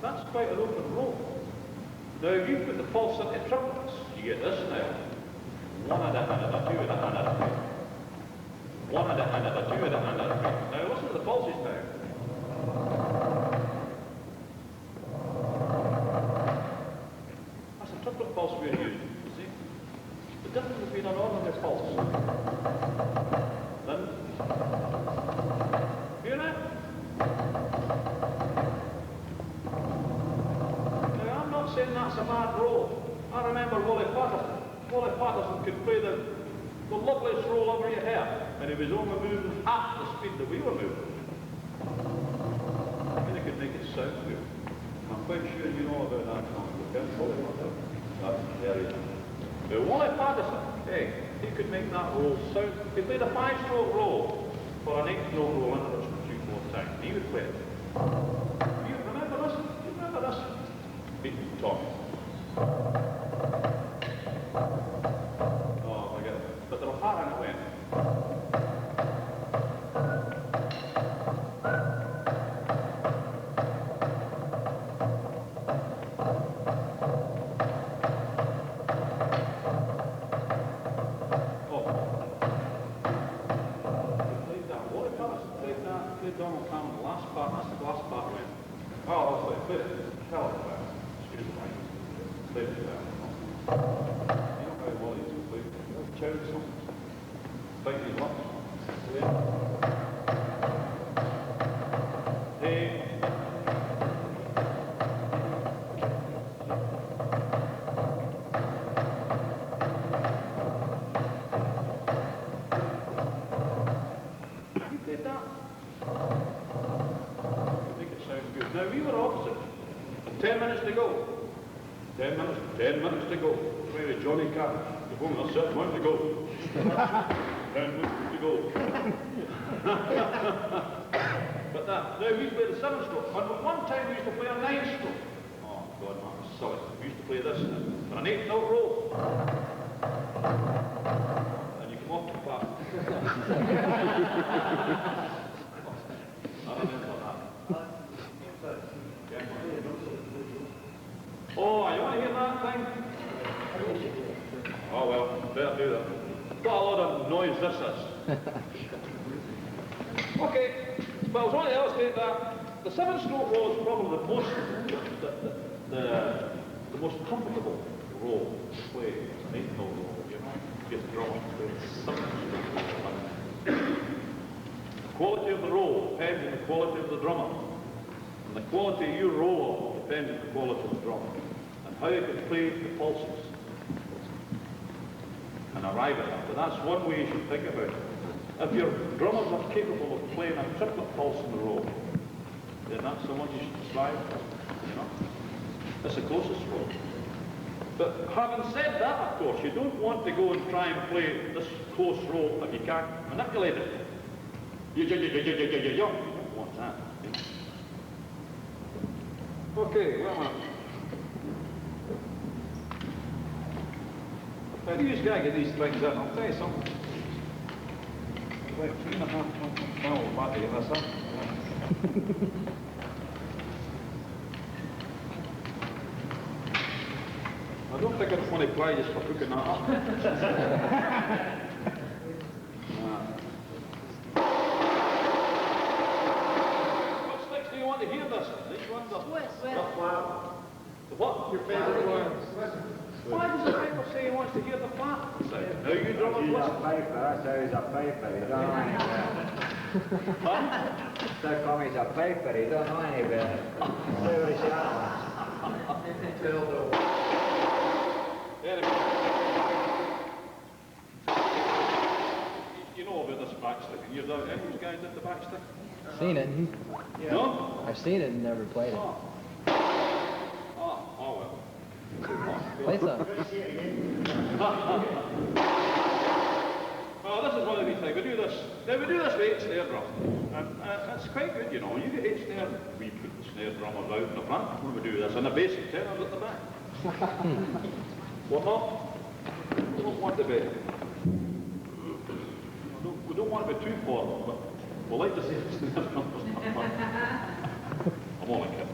that's quite an open roll. Now, if you put the pulse into triplets, you get this now. 1 and a 2 and a 3. 1 and a 2 and a 3. Now, listen to the pulses now. That's a triplet pulse we're using, you see? The difference between an ordinary pulse. Then, hear that? Now, I'm not saying that's a bad roll. I remember Wally Patterson. Wally Patterson could play the loveliest roll ever you heard, and he was only moving half the speed that we were moving. And he could make it sound good. I'm quite sure you know about that song. That's very good. Now, Wally Patterson, hey, he could make that roll sound. He played a 5-stroke roll for an 8-note roll interruption 3/4 times. He would play it. You remember this? You remember this? Beat Tom. Oh, forget it. But there was part in it went. Now we were opposite. 10 minutes to go. 10 minutes. 10 minutes to go. Maybe Johnny Carr. The woman has 7 minutes to go. 10 minutes to go. But now we play the 7-stroke. And at one time we used to play a 9-stroke. Oh God, man, it's silly. We used to play this for an 8-note roll. And you come off the path. I remember that. Oh, you want to hear that thing? Oh well, better do that. What a lot of noise this is. Okay, but I was wanting to illustrate that the 7-stroke roll is probably the most the most comfortable roll to play. It's an 8-note roll, you know. Just drum and play the 7-stroke roll. The quality of the roll depends on the quality of the drummer. And the quality of your roll depends on the quality of the drummer. And how you can play the pulses. And arrive at that. But that's one way you should think about it. If your drummers are capable of playing a triplet pulse in the roll, then that's the one you should strive for, you know. That's the closest roll. But having said that, of course, you don't want to go and try and play this close roll if you can't manipulate it. You don't want that. Okay, well, How do you guys get these things in? I'll tell you something. Like 3.5 mil battery in this, huh? I don't think it's funny play just for cooking that up. What sticks do you want to hear this? These ones are... The what? Your favorite ones. Why does the paper say he wants to hear the flat? Now you drummers He's a listen. paper, that's how he's a paper, he don't know any better. They call me he's a paper, he don't know any better. See what he's got. You know about this backstick, and you've done any of those guys did the backstick? Seen it. No? I've seen it and never played it. Oh well. Play some. Well, this is one of these things. We do this. Now we do this with 8 snare drum, and it's quite good, you know. You get 8 snare. We put the snare drummers out in the front when we do this, and the bass and tenors at the back. We're not. We don't want to be. We don't want to be too forward, but we like to see the snare drummers in the front. I'm only kidding.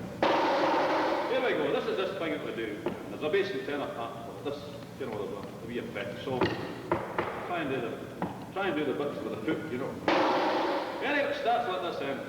Here we go. This is this thing that we do. There's a bass and tenor part. This, you know, there's a wee effect. So try and do the bits with the foot, you know. Anyway, it starts like this then.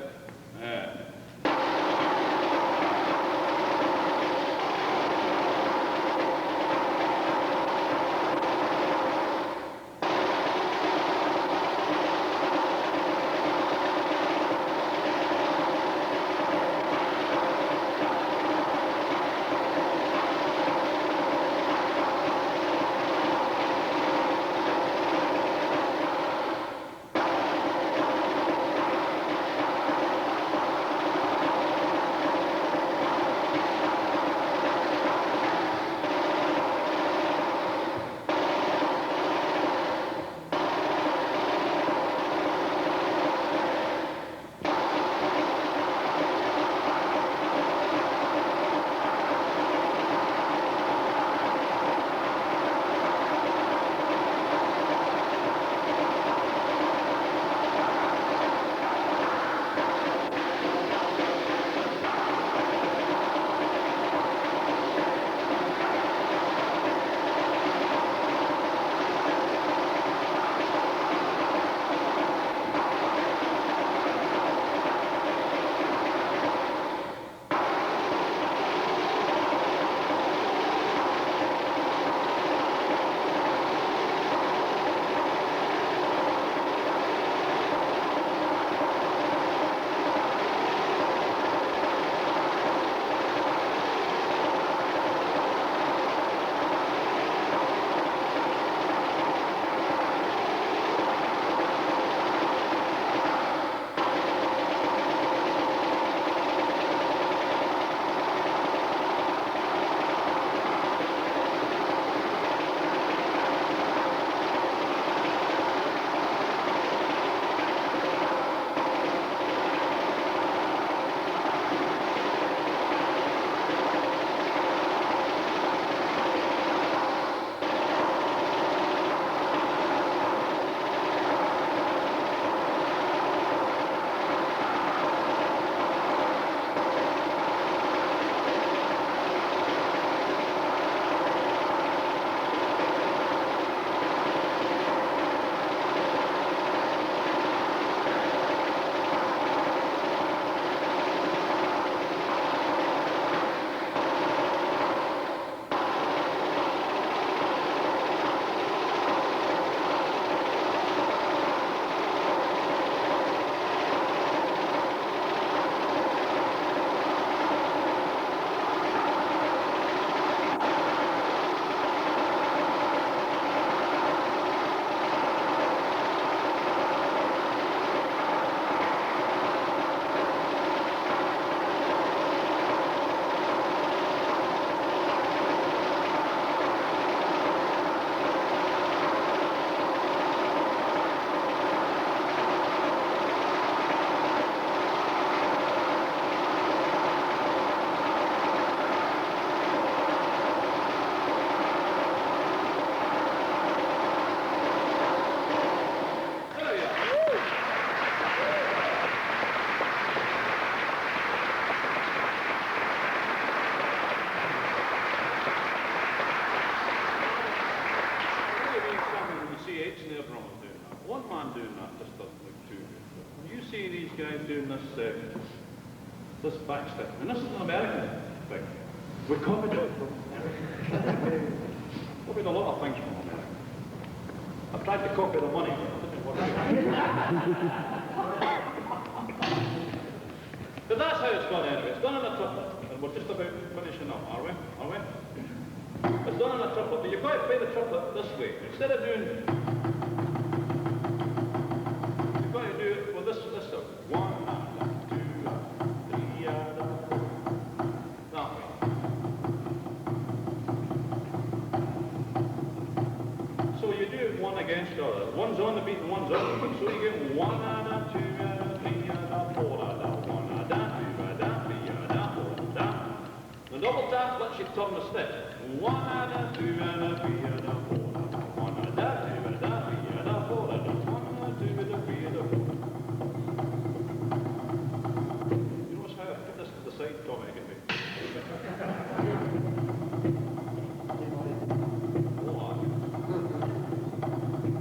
these guys doing this back step. And this is an American thing. We copied it from America. Copied a lot of things from America. I've tried to copy the money. But that's how it's done anyway. It's done in a triplet. And we're just about finishing up, are we? Are we? It's done in a triplet, but you've got to play the triplet this way. Instead of doing... You've got to do it with this stuff. 1, 2, 3, that way. So you do it one against the other. One's on the beat and one's off the beat. So you get 1, 2, 3, 4, 1, 2, 3, 4, the double tap lets you turn the stick. 1, 2, 3, 4, 1, 2, 3, 4, 1, 2, 3, 4. You notice how I put this to the side, Tommy, I get me.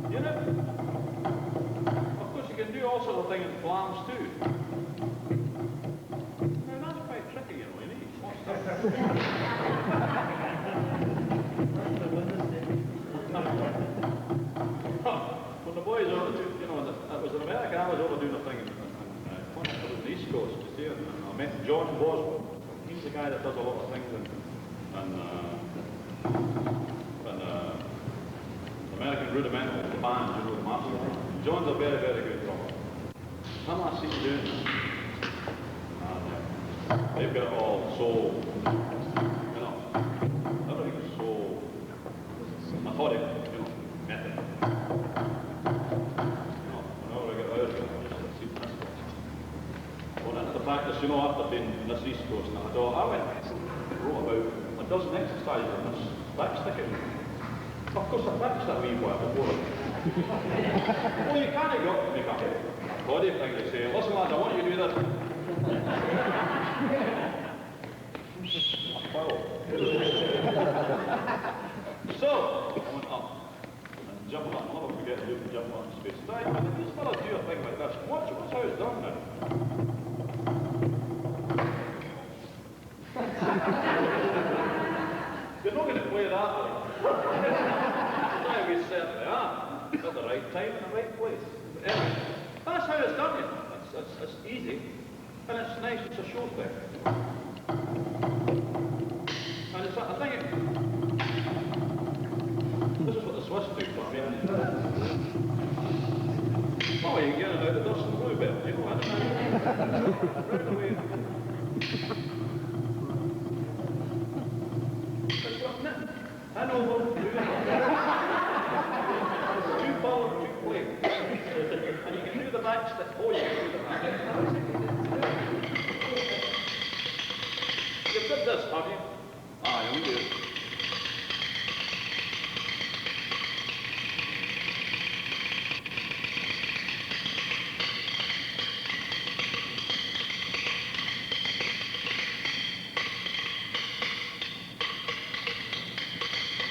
You know? Of course, you can do all sorts of things in flams too. Now, that's quite tricky, you know, you need lots of when the boys over to, you know, it was in America, I was over doing a thing on the East Coast, you see, and I met John Boswell. He's the guy that does a lot of things and American Rudiment, the band, you know, the master. John's a very, very good drummer. Some I see doing this. And they've got it all so, you know, everything's so methodical, you know, method. You know, whenever I get out of it, I just see this. Well, that's the practice, you know, after being in this East Coast, and I thought, I went and wrote about a dozen exercises on this backsticking. Of course, I practiced that wee while before. Well, you can't go to make a body thing to say, listen lads, I want you to do this. So, I went up and jumped up. I'll never forget to do the jump up in space. Right, but if these fellas do a thing like this, watch how it's done now. You're not going to play that way. Now we certainly are, at the right time in the right place. But anyway, that's how it's done, you know. It's easy, and it's nice, it's a show thing. And it's, I think this is what the Swiss do for me. Oh, you can get it out of the dust and blue bit, you know, right away. I know what to do. Two ball and two plate. And you can do the back step. Oh, you can do the back. You've got this, have you? Ah, you do.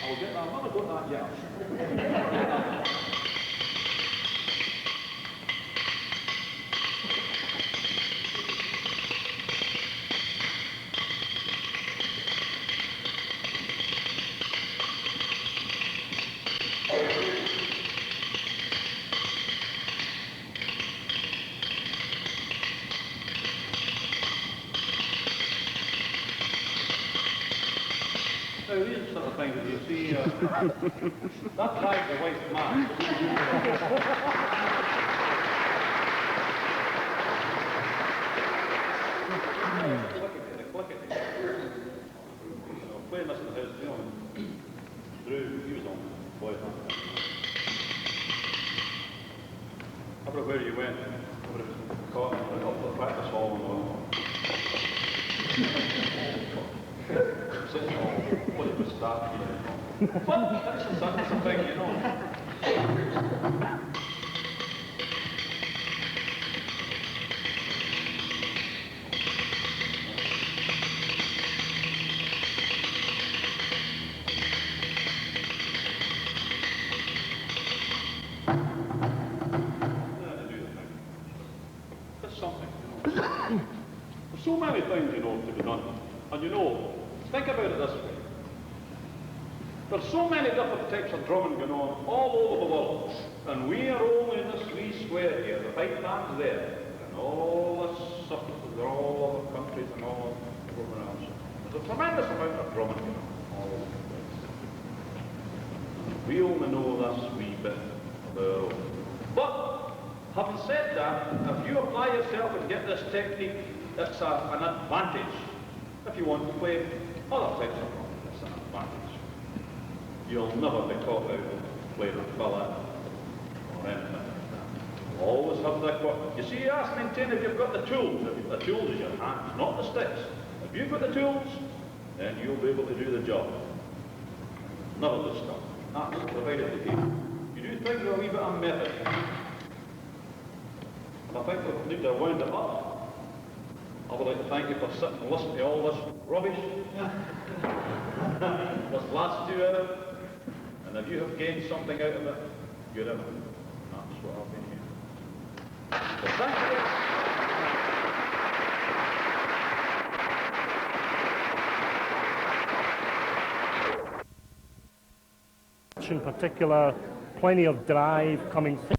I'll get that. I'm not got that yet. Now, these sort of things that you see, that drives the white man. Click it. You know, playing this in the house, you know, Drew, he was on boy. Everywhere you went, whether it was caught up to the practice hall and all. Sitting all, what it was starting, you know. But that's a thing, you know. That's something things, you know, to be done. And you know, think about it this way. There's so many different types of drumming going on all over the world, and we are only in this wee square here. The pipe band's there, and all this stuff, they're all over countries and all over else. There's a tremendous amount of drumming going on all over the place. We only know this wee bit of our own. But, having said that, if you apply yourself and get this technique, it's an advantage. If you want to play other types of drumming, it's an advantage. You'll never be caught out playing a fella or anything like that. Always have the equipment. You see, you ask maintain if you've got the tools. If the tools is your hands, not the sticks. If you've got the tools, then you'll be able to do the job. None of the stuff. That's provided to you. You do things with a wee bit of method. And I think we need to wind it up. I would like to thank you for sitting and listening to all this rubbish. This last 2 hours. And if you have gained something out of it, good enough. That's what I've been here. So thank you. In particular, plenty of drive coming through.